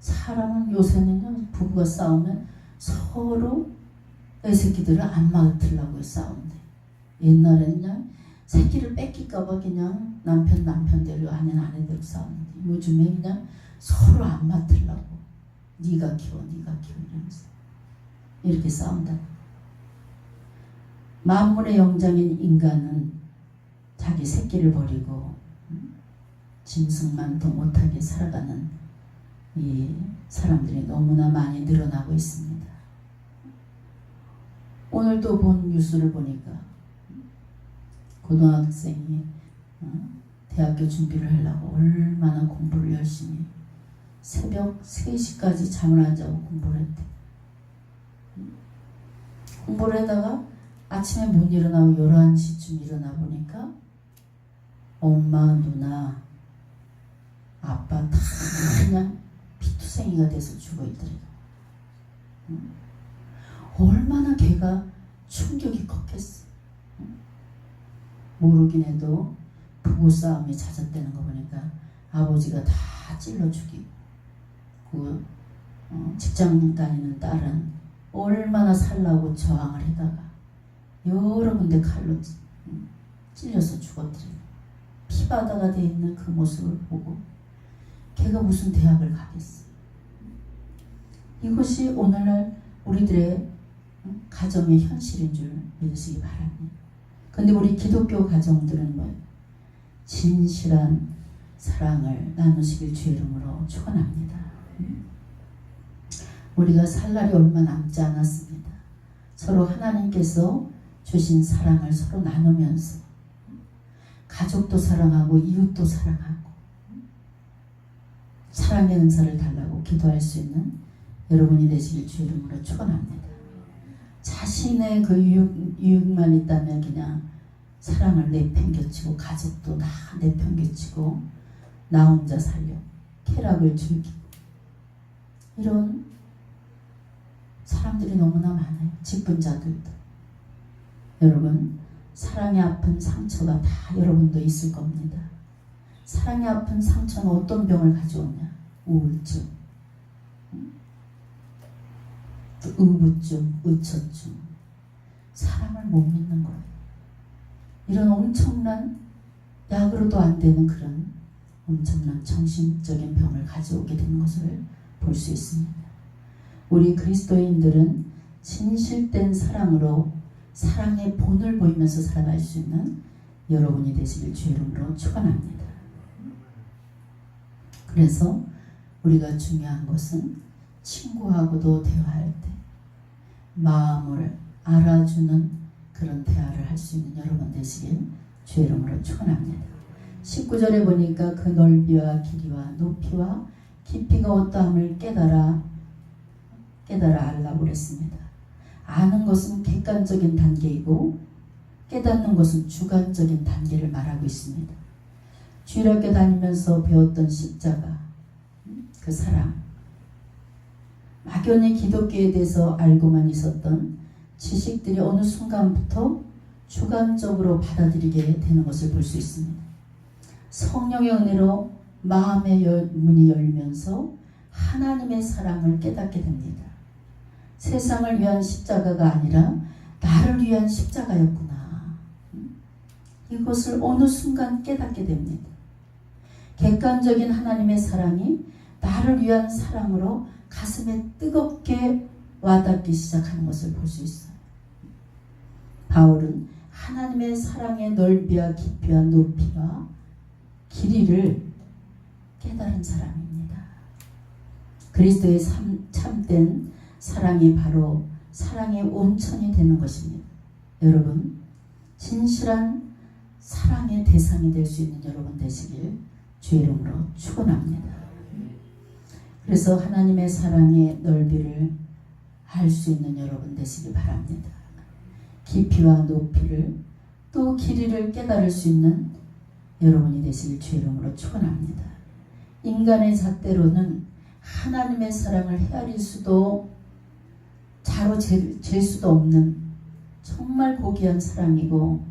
사람은 요새는요 부부가 싸우면 서로 애새끼들을 안 맡으려고 싸운대. 옛날에는 그냥 새끼를 뺏길까봐 그냥 남편대로 아내대로 싸웠는데 요즘에 그냥 서로 안 맡으려고 네가 키워 이러면서 이렇게 싸운다. 만물의 영장인 인간은 자기 새끼를 버리고 짐승만도 못하게 살아가는 이 사람들이 너무나 많이 늘어나고 있습니다. 오늘도 본 뉴스를 보니까 고등학생이 대학교 준비를 하려고 얼마나 공부를 열심히 새벽 3시까지 잠을 안 자고 공부를 했대. 공부를 하다가 아침에 못 일어나고 11시쯤 일어나 보니까 엄마, 누나, 아빠 다 그냥 피투성이가 돼서 죽어있더래요. 얼마나 걔가 충격이 컸겠어. 모르긴 해도 부부싸움이 잦았다는 거 보니까 아버지가 다 찔러 죽이고 그 직장 다니는 딸은 얼마나 살라고 저항을 하다가 여러 군데 칼로 찔려서 죽었더래요. 피바다가 돼 있는 그 모습을 보고 걔가 무슨 대학을 가겠어. 이것이 오늘날 우리들의 가정의 현실인 줄 믿으시기 바랍니다. 근데 우리 기독교 가정들은 뭐예요? 진실한 사랑을 나누시길 주의 이름으로 축원합니다. 우리가 살 날이 얼마 남지 않았습니다. 서로 하나님께서 주신 사랑을 서로 나누면서 가족도 사랑하고 이웃도 사랑하고 사랑의 은사를 달라고 기도할 수 있는 여러분이 되시길 주 이름으로 축원합니다. 자신의 그 유익만 있다면 그냥 사랑을 내팽개치고 가족도 다 내팽개치고 나 혼자 살려 쾌락을 즐기고 이런 사람들이 너무나 많아요. 직분자들도. 여러분 사랑의 아픈 상처가 다 여러분도 있을 겁니다. 사랑의 아픈 상처는 어떤 병을 가져오냐? 우울증, 또 의부증, 의처증, 사람을 못 믿는 거예요. 이런 엄청난 약으로도 안 되는 그런 엄청난 정신적인 병을 가져오게 되는 것을 볼 수 있습니다. 우리 그리스도인들은 진실된 사랑으로 사랑의 본을 보이면서 살아갈 수 있는 여러분이 되시길 주 이름으로 축원합니다. 그래서 우리가 중요한 것은 친구하고도 대화할 때 마음을 알아주는 그런 대화를 할 수 있는 여러분 되시길 주 이름으로 축원합니다. 19절에 보니까 그 넓이와 길이와 높이와 깊이가 어떠함을 깨달아 알라고 그랬습니다. 아는 것은 객관적인 단계이고 깨닫는 것은 주관적인 단계를 말하고 있습니다. 주일학교 다니면서 배웠던 십자가, 그 사랑, 막연히 기독교에 대해서 알고만 있었던 지식들이 어느 순간부터 주관적으로 받아들이게 되는 것을 볼 수 있습니다. 성령의 은혜로 마음의 문이 열면서 하나님의 사랑을 깨닫게 됩니다. 세상을 위한 십자가가 아니라 나를 위한 십자가였구나. 이것을 어느 순간 깨닫게 됩니다. 객관적인 하나님의 사랑이 나를 위한 사랑으로 가슴에 뜨겁게 와닿기 시작하는 것을 볼 수 있어요. 바울은 하나님의 사랑의 넓이와 깊이와 높이와 길이를 깨달은 사람입니다. 그리스도의 참된 사랑이 바로 사랑의 온천이 되는 것입니다. 여러분, 진실한 사랑의 대상이 될 수 있는 여러분 되시길 주 이름으로 축원합니다. 그래서 하나님의 사랑의 넓이를 알 수 있는 여러분 되시기 바랍니다. 깊이와 높이를 또 길이를 깨달을 수 있는 여러분이 되시길 주 이름으로 축원합니다. 인간의 잣대로는 하나님의 사랑을 헤아릴 수도 자로 잴 수도 없는 정말 고귀한 사랑이고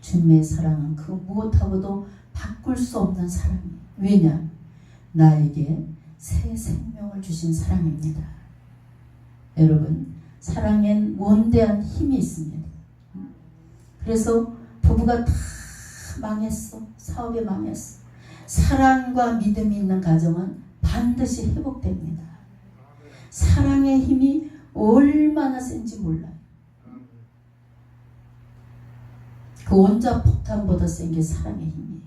주님의 사랑은 그 무엇하고도 바꿀 수 없는 사랑이에요. 왜냐? 나에게 새 생명을 주신 사랑입니다. 여러분, 사랑엔 원대한 힘이 있습니다. 그래서 부부가 다 망했어. 사업이 망했어. 사랑과 믿음이 있는 가정은 반드시 회복됩니다. 사랑의 힘이 얼마나 센지 몰라요. 그 원자폭탄보다 센 게 사랑의 힘이에요.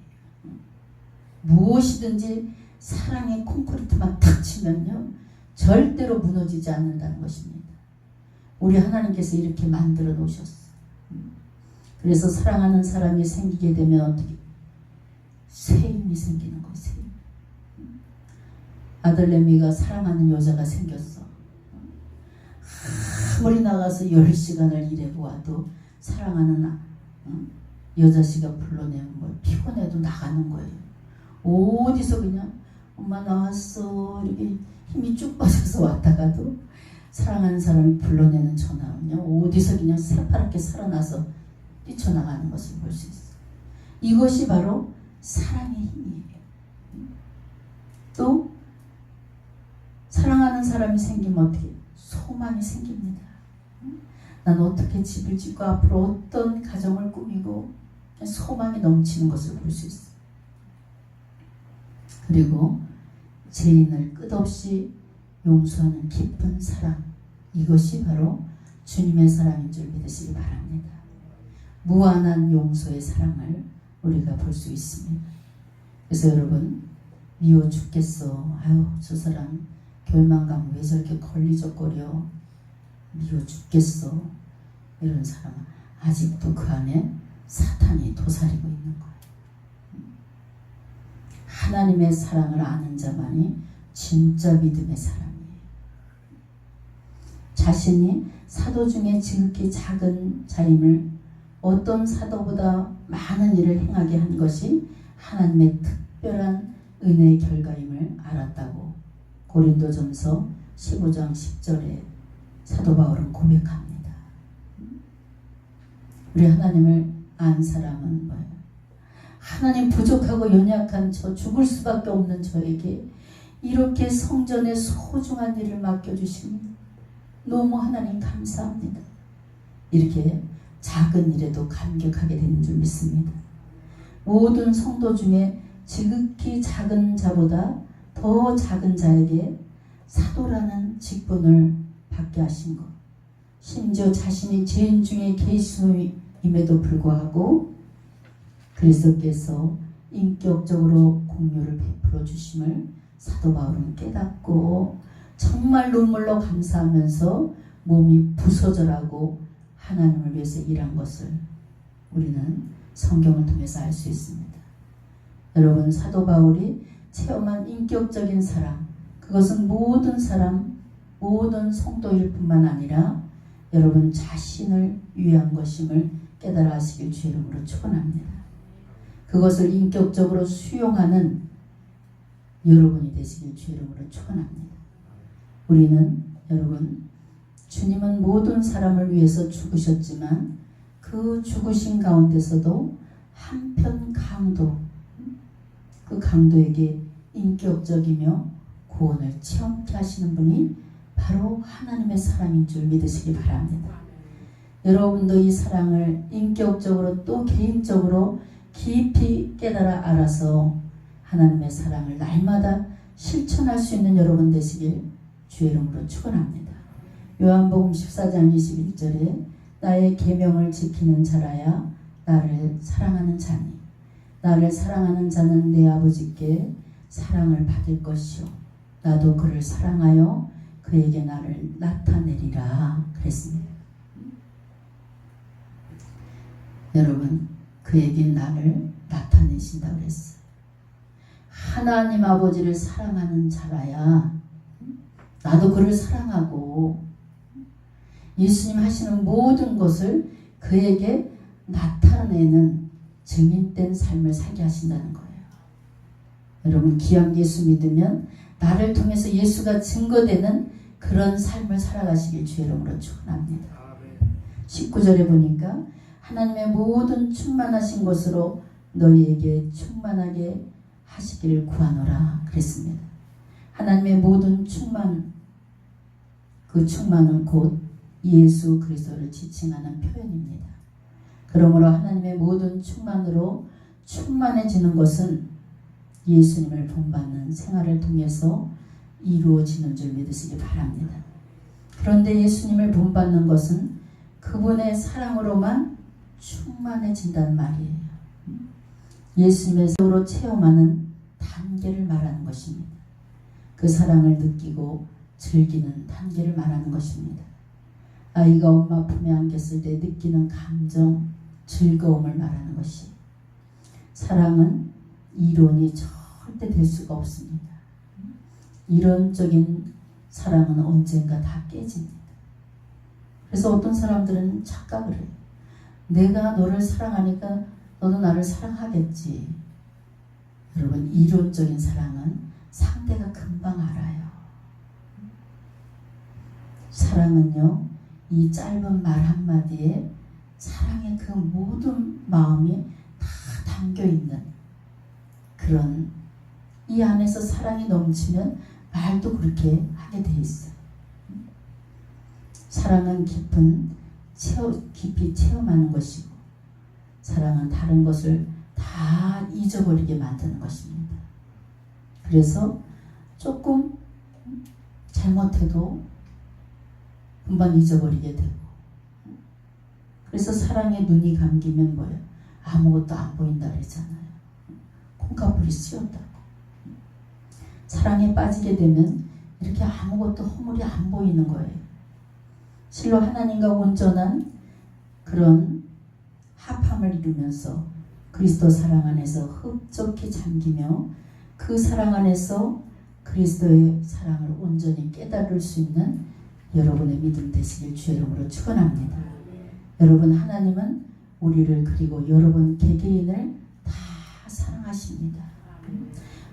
무엇이든지 사랑의 콘크리트만 탁 치면요 절대로 무너지지 않는다는 것입니다. 우리 하나님께서 이렇게 만들어 놓으셨어요. 그래서 사랑하는 사람이 생기게 되면 어떻게? 새 힘이 생기는 거예요. 새 힘. 아들내미가 사랑하는 여자가 생겼어. 아무리 나가서 10시간을 일해보아도 사랑하는 여자씨가 불러내는 거예요. 피곤해도 나가는 거예요. 어디서 그냥 엄마 나왔어 이렇게 힘이 쭉 빠져서 왔다가도 사랑하는 사람이 불러내는 전화는요 어디서 그냥 새파랗게 살아나서 뛰쳐나가는 것을 볼 수 있어요. 이것이 바로 사랑의 힘이에요. 또 사랑하는 사람이 생기면 어떻게? 소망이 생깁니다. 난 어떻게 집을 짓고 앞으로 어떤 가정을 꾸미고 소망이 넘치는 것을 볼 수 있어요. 그리고 죄인을 끝없이 용서하는 깊은 사랑, 이것이 바로 주님의 사랑인 줄 믿으시기 바랍니다. 무한한 용서의 사랑을 우리가 볼 수 있습니다. 그래서 여러분, 미워 죽겠어. 아유, 저 사람 교회만 가면 왜 저렇게 걸리적거려. 미워 죽겠어. 이런 사람은 아직도 그 안에 사탄이 도사리고 있는 거예요. 하나님의 사랑을 아는 자만이 진짜 믿음의 사람이에요. 자신이 사도 중에 지극히 작은 자임을 어떤 사도보다 많은 일을 행하게 한 것이 하나님의 특별한 은혜의 결과임을 알았다고 고린도전서 15장 10절에 사도 바울은 고백합니다. 우리 하나님을 안 사람은 뭐예요? 하나님 부족하고 연약한 저, 죽을 수밖에 없는 저에게 이렇게 성전의 소중한 일을 맡겨주시니 너무 하나님 감사합니다. 이렇게 작은 일에도 감격하게 되는 줄 믿습니다. 모든 성도 중에 지극히 작은 자보다 더 작은 자에게 사도라는 직분을 받게 하신 것, 심지어 자신이 죄인 중에 계시임에도 불구하고 그리스도께서 인격적으로 공유를 베풀어 주심을 사도 바울은 깨닫고 정말 눈물로 감사하면서 몸이 부서져라고 하나님을 위해서 일한 것을 우리는 성경을 통해서 알 수 있습니다. 여러분, 사도 바울이 체험한 인격적인 사랑, 그것은 모든 사람, 모든 성도일 뿐만 아니라 여러분 자신을 위한 것임을 깨달아 하시길 주 이름으로 축원합니다. 그것을 인격적으로 수용하는 여러분이 되시길 주 이름으로 축원합니다. 우리는 여러분, 주님은 모든 사람을 위해서 죽으셨지만 그 죽으신 가운데서도 한편 강도, 그 강도에게 인격적이며 구원을 체험케 하시는 분이 바로 하나님의 사랑인 줄 믿으시기 바랍니다. 여러분도 이 사랑을 인격적으로 또 개인적으로 깊이 깨달아 알아서 하나님의 사랑을 날마다 실천할 수 있는 여러분 되시길 주의 이름으로 축원합니다. 요한복음 14장 21절에 나의 계명을 지키는 자라야 나를 사랑하는 자니 나를 사랑하는 자는 내 아버지께 사랑을 받을 것이요 나도 그를 사랑하여 그에게 나를 나타내리라 그랬습니다. 여러분, 그에게 나를 나타내신다 그랬어요. 하나님 아버지를 사랑하는 자라야 나도 그를 사랑하고 예수님 하시는 모든 것을 그에게 나타내는 증인된 삶을 살게 하신다는 거예요. 여러분, 귀한 예수 믿으면 나를 통해서 예수가 증거되는 그런 삶을 살아가시길 주의 이름으로 축원합니다. 19절에 보니까 하나님의 모든 충만하신 것으로 너희에게 충만하게 하시기를 구하노라 그랬습니다. 하나님의 모든 충만, 그 충만은 곧 예수 그리스도를 지칭하는 표현입니다. 그러므로 하나님의 모든 충만으로 충만해지는 것은 예수님을 본받는 생활을 통해서 이루어지는 줄 믿으시기 바랍니다. 그런데 예수님을 본받는 것은 그분의 사랑으로만 충만해진다는 말이에요. 예수님의 사랑으로 체험하는 단계를 말하는 것입니다. 그 사랑을 느끼고 즐기는 단계를 말하는 것입니다. 아이가 엄마 품에 안겼을 때 느끼는 감정, 즐거움을 말하는 것이 사랑은 이론이 절대 될 수가 없습니다. 이론적인 사랑은 언젠가 다 깨집니다. 그래서 어떤 사람들은 착각을 해요. 내가 너를 사랑하니까 너도 나를 사랑하겠지. 여러분, 이론적인 사랑은 상대가 금방 알아요. 사랑은요, 이 짧은 말 한마디에 사랑의 그 모든 마음이 다 담겨있는 그런, 이 안에서 사랑이 넘치면 말도 그렇게 하게 돼 있어요. 사랑은 깊이 체험하는 것이고 사랑은 다른 것을 다 잊어버리게 만드는 것입니다. 그래서 조금 잘못해도 금방 잊어버리게 되고, 그래서 사랑에 눈이 감기면 뭐예요? 아무것도 안 보인다 그러잖아요. 콩가불이 씌었다고. 사랑에 빠지게 되면 이렇게 아무것도 허물이 안 보이는 거예요. 실로 하나님과 온전한 그런 합함을 이루면서 그리스도 사랑 안에서 흡족히 잠기며 그 사랑 안에서 그리스도의 사랑을 온전히 깨달을 수 있는 여러분의 믿음 되시길 주의 이름으로 축원합니다. 여러분, 하나님은 우리를 그리고 여러분 개개인을 다 사랑하십니다.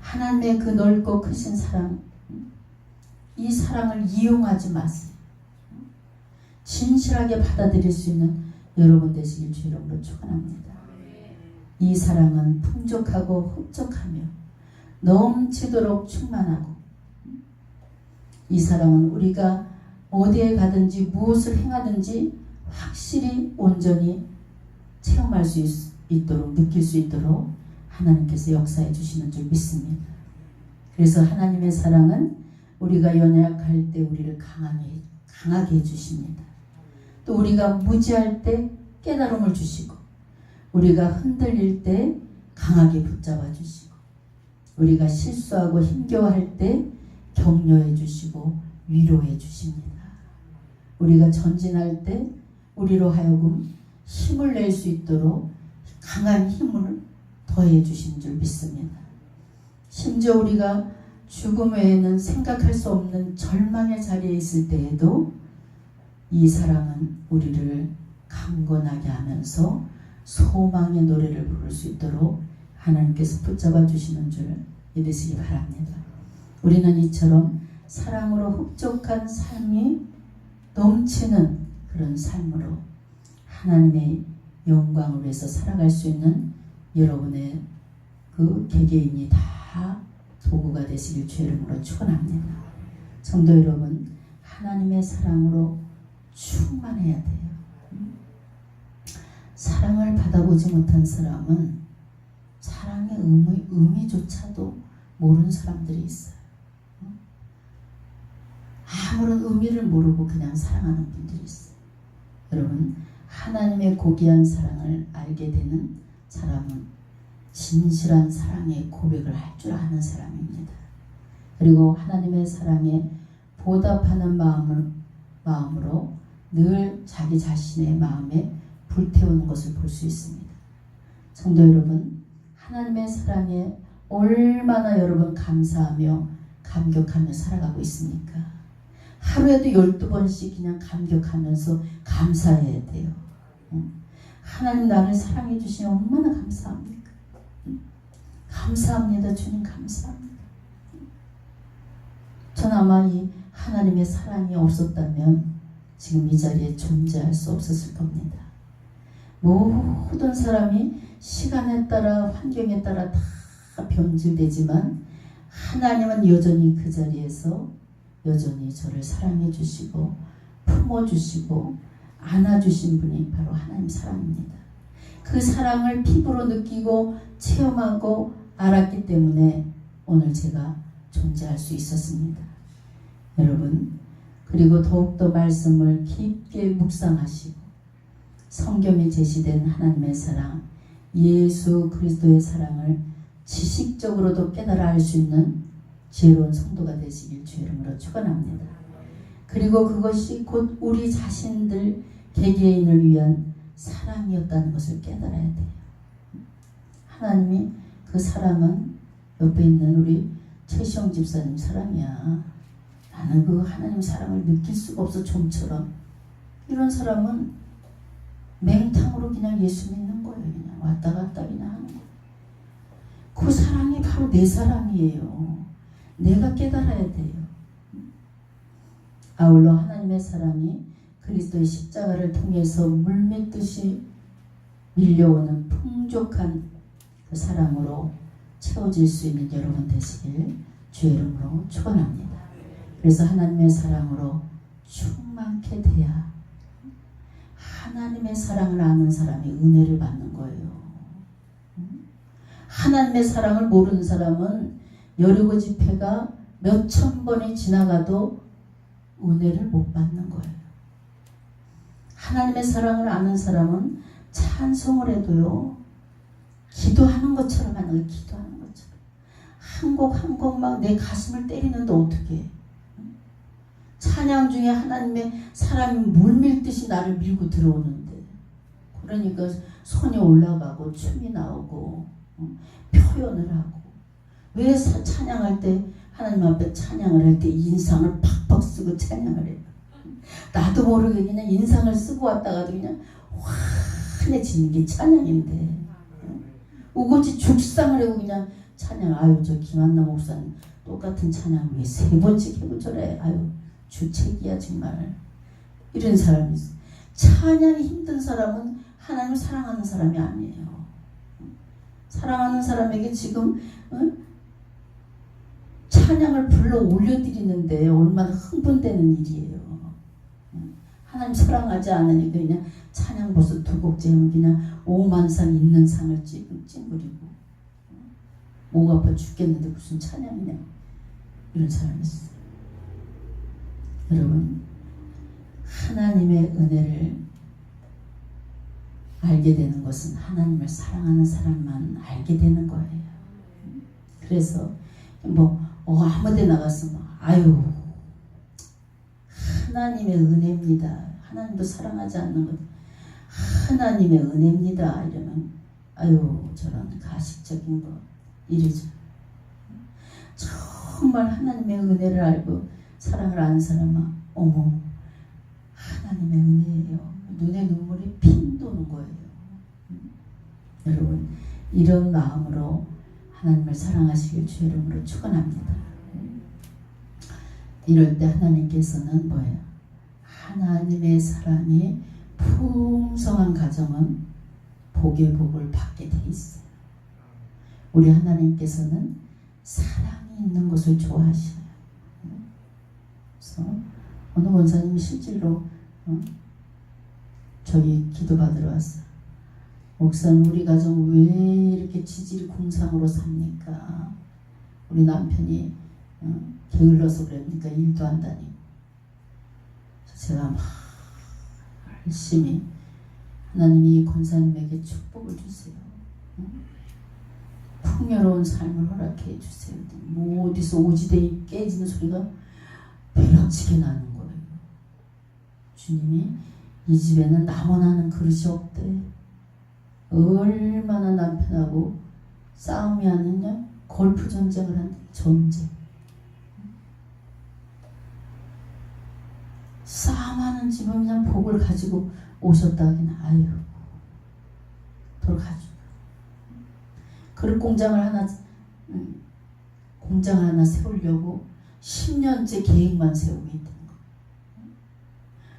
하나님의 그 넓고 크신 사랑, 이 사랑을 이용하지 마세요. 진실하게 받아들일 수 있는 여러분 되시길 주의 이름으로 축원합니다. 이 사랑은 풍족하고 흡족하며 넘치도록 충만하고, 이 사랑은 우리가 어디에 가든지 무엇을 행하든지 확실히 온전히 체험할 수 있도록, 느낄 수 있도록 하나님께서 역사해 주시는 줄 믿습니다. 그래서 하나님의 사랑은 우리가 연약할 때 우리를 강하게 해주십니다. 또 우리가 무지할 때 깨달음을 주시고, 우리가 흔들릴 때 강하게 붙잡아 주시고, 우리가 실수하고 힘겨워할 때 격려해 주시고 위로해 주십니다. 우리가 전진할 때 우리로 하여금 힘을 낼 수 있도록 강한 힘을 더해 주신 줄 믿습니다. 심지어 우리가 죽음 외에는 생각할 수 없는 절망의 자리에 있을 때에도 이 사랑은 우리를 강건하게 하면서 소망의 노래를 부를 수 있도록 하나님께서 붙잡아 주시는 줄 믿으시기 바랍니다. 우리는 이처럼 사랑으로 흡족한 삶이 넘치는 그런 삶으로 하나님의 영광을 위해서 살아갈 수 있는 여러분의 그 개개인이 다 도구가 되시길 주의 이름으로 축원합니다. 성도 여러분, 하나님의 사랑으로 충만해야 돼요. 사랑을 받아보지 못한 사람은 사랑의 의미조차도 모르는 사람들이 있어요. 아무런 의미를 모르고 그냥 사랑하는 분들이 있어요. 여러분, 하나님의 고귀한 사랑을 알게 되는 사람은 진실한 사랑의 고백을 할 줄 아는 사람입니다. 그리고 하나님의 사랑에 보답하는 마음으로 늘 자기 자신의 마음에 불태우는 것을 볼 수 있습니다. 성도 여러분, 하나님의 사랑에 얼마나 여러분 감사하며 감격하며 살아가고 있습니까? 하루에도 12번씩 그냥 감격하면서 감사해야 돼요. 하나님 나를 사랑해 주시니 얼마나 감사합니까? 감사합니다. 주님 감사합니다. 전 아마 이 하나님의 사랑이 없었다면 지금 이 자리에 존재할 수 없었을 겁니다. 모든 사람이 시간에 따라 환경에 따라 다 변질되지만 하나님은 여전히 그 자리에서 여전히 저를 사랑해 주시고 품어 주시고 안아 주신 분이 바로 하나님 사랑입니다. 그 사랑을 피부로 느끼고 체험하고 알았기 때문에 오늘 제가 존재할 수 있었습니다. 여러분, 그리고 더욱더 말씀을 깊게 묵상하시고 성경에 제시된 하나님의 사랑, 예수 그리스도의 사랑을 지식적으로도 깨달아 알 수 있는 지혜로운 성도가 되시길 주의 이름으로 축원합니다. 그리고 그것이 곧 우리 자신들 개개인을 위한 사랑이었다는 것을 깨달아야 돼요. 하나님이 그 사랑은 옆에 있는 우리 최시영 집사님 사랑이야. 나는 그 하나님 사랑을 느낄 수가 없어 좀처럼. 이런 사람은 맹탕으로 그냥 예수 믿는 거예요. 그냥 왔다 갔다 그냥 하는 거예요. 그 사랑이 바로 내 사랑이에요. 내가 깨달아야 돼요. 아울러 하나님의 사랑이 그리스도의 십자가를 통해서 물밀듯이 밀려오는 풍족한 그 사랑으로 채워질 수 있는 여러분 되시길 주의 이름으로 축원합니다. 그래서 하나님의 사랑으로 충만케 돼야 하나님의 사랑을 아는 사람이 은혜를 받는 거예요. 하나님의 사랑을 모르는 사람은 여리고 집회가 몇천 번이 지나가도 은혜를 못 받는 거예요. 하나님의 사랑을 아는 사람은 찬송을 해도요, 기도하는 것처럼 하는 거예요. 기도하는 것처럼. 한 곡 한 곡 막 내 가슴을 때리는데 어떻게 해? 찬양 중에 하나님의 사랑이 물밀듯이 나를 밀고 들어오는데, 그러니까 손이 올라가고 춤이 나오고 표현을 하고 왜 찬양할 때 하나님 앞에 찬양을 할 때 인상을 팍팍 쓰고 찬양을 해요? 나도 모르게 그냥 인상을 쓰고 왔다가도 그냥 환해지는 게 찬양인데 우거지 죽상을 하고 그냥 찬양. 아유 저 김한나 목사님 똑같은 찬양 왜 세 번째 해고 저래. 아유 주책이야 정말. 이런 사람이 있어. 찬양이 힘든 사람은 하나님을 사랑하는 사람이 아니에요. 사랑하는 사람에게 지금 찬양을 불러 올려드리는데 얼마나 흥분되는 일이에요. 하나님 사랑하지 않으니까 그냥 찬양 벌써 두 곡째 하면 그냥 5만 상 있는 상을 찡그리고 목 아파 죽겠는데 무슨 찬양이냐. 이런 사람이 있어요. 여러분 하나님의 은혜를 알게 되는 것은 하나님을 사랑하는 사람만 알게 되는 거예요. 그래서 아무데 나가서 아유 하나님의 은혜입니다. 하나님도 사랑하지 않는 것 하나님의 은혜입니다. 이러면 아유 저런 가식적인 거 이러죠. 정말 하나님의 은혜를 알고 사랑을 아는 사람은 어머 하나님의 은혜예요. 눈에 눈물이 핑 도는 거예요. 여러분 이런 마음으로 하나님을 사랑하시길 주의 이름으로 축원합니다. 이럴 때 하나님께서는 뭐예요? 하나님의 사랑이 풍성한 가정은 복의 복을 받게 돼 있어요. 우리 하나님께서는 사랑이 있는 것을 좋아하셔요. 그래서 어느 원사님이 실제로 저기 기도받으러 왔어요. 목사님 우리 가정 왜 이렇게 지질공상으로 삽니까? 우리 남편이 게을러서 그럽니까? 일도 안 다니고. 제가 막 열심히 하나님이 이 권사님에게 축복을 주세요. 풍요로운 삶을 허락해 주세요. 뭐 어디서 오지대에 깨지는 소리가 벼락치게 나는 거예요. 주님이 이 집에는 남원하는 그릇이 없대. 얼마나 남편하고 싸움이 하느냐? 골프 전쟁을 한대. 전쟁. 싸움하는 집은 그냥 복을 가지고 오셨다 하긴 아유 돌아가죠. 그릇 공장을 하나 세우려고 10년째 계획만 세우고 있던 거.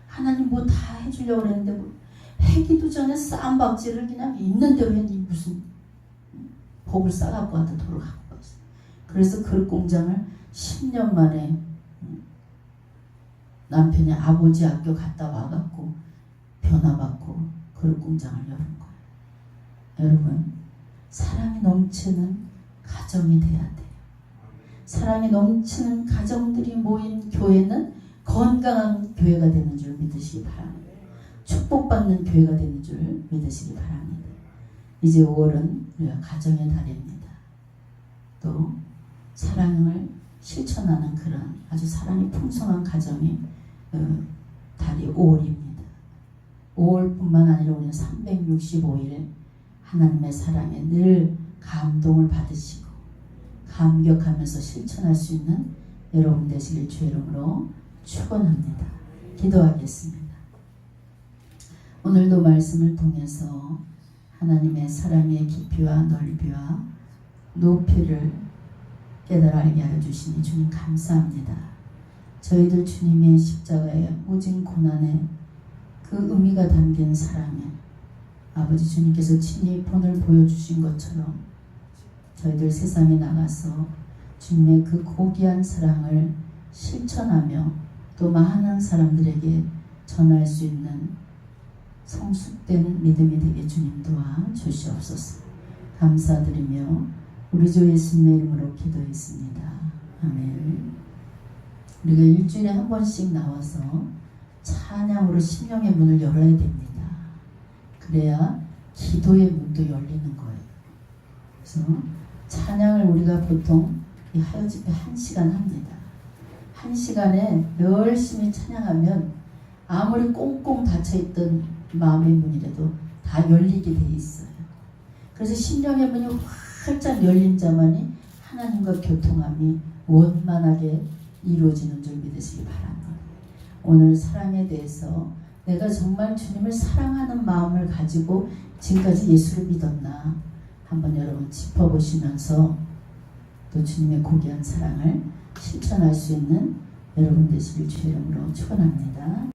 하나님 뭐 다 해주려고 그랬는데 뭐 해기도 전에 쌈박질을 그냥 있는 대로 했니 무슨 복을 싸갖고 왔다 돌아가고 왔어. 그래서 그릇 공장을 10년 만에 남편이 아버지 학교 갔다 와갖고 변화받고 그릇 공장을 열은 거예요. 여러분 사랑이 넘치는 가정이 돼야 돼요. 사랑이 넘치는 가정들이 모인 교회는 건강한 교회가 되는 줄 믿으시기 바랍니다. 축복받는 교회가 되는 줄 믿으시기 바랍니다. 이제 5월은 우리가 가정의 달입니다. 또 사랑을 실천하는 그런 아주 사랑이 풍성한 가정이 달이 5월입니다. 5월뿐만 아니라 우리는 365일 하나님의 사랑에 늘 감동을 받으시고 감격하면서 실천할 수 있는 여러분 되시길 주의 이름으로 축원합니다. 기도하겠습니다. 오늘도 말씀을 통해서 하나님의 사랑의 깊이와 넓이와 높이를 깨달아 알게 하여 주시니 주님 감사합니다. 저희들 주님의 십자가의 모진 고난에 그 의미가 담긴 사랑에 아버지 주님께서 친히 본을 보여주신 것처럼 저희들 세상에 나가서 주님의 그 고귀한 사랑을 실천하며 또 많은 사람들에게 전할 수 있는 성숙된 믿음이 되게 주님 도와 주시옵소서. 감사드리며 우리 주 예수님의 이름으로 기도했습니다. 아멘. 우리가 일주일에 한 번씩 나와서 찬양으로 심령의 문을 열어야 됩니다. 그래야 기도의 문도 열리는 거예요. 그래서 찬양을 우리가 보통 이 하여집회 1시간 합니다. 1시간에 열심히 찬양하면 아무리 꽁꽁 닫혀있던 마음의 문이라도 다 열리게 돼 있어요. 그래서 심령의 문이 활짝 열린 자만이 하나님과 교통함이 원만하게 이루어지는 줄 믿으시기 바랍니다. 오늘 사랑에 대해서 내가 정말 주님을 사랑하는 마음을 가지고 지금까지 예수를 믿었나 한번 여러분 짚어보시면서 또 주님의 고귀한 사랑을 실천할 수 있는 여러분 되시길 주의 이름으로 축원합니다.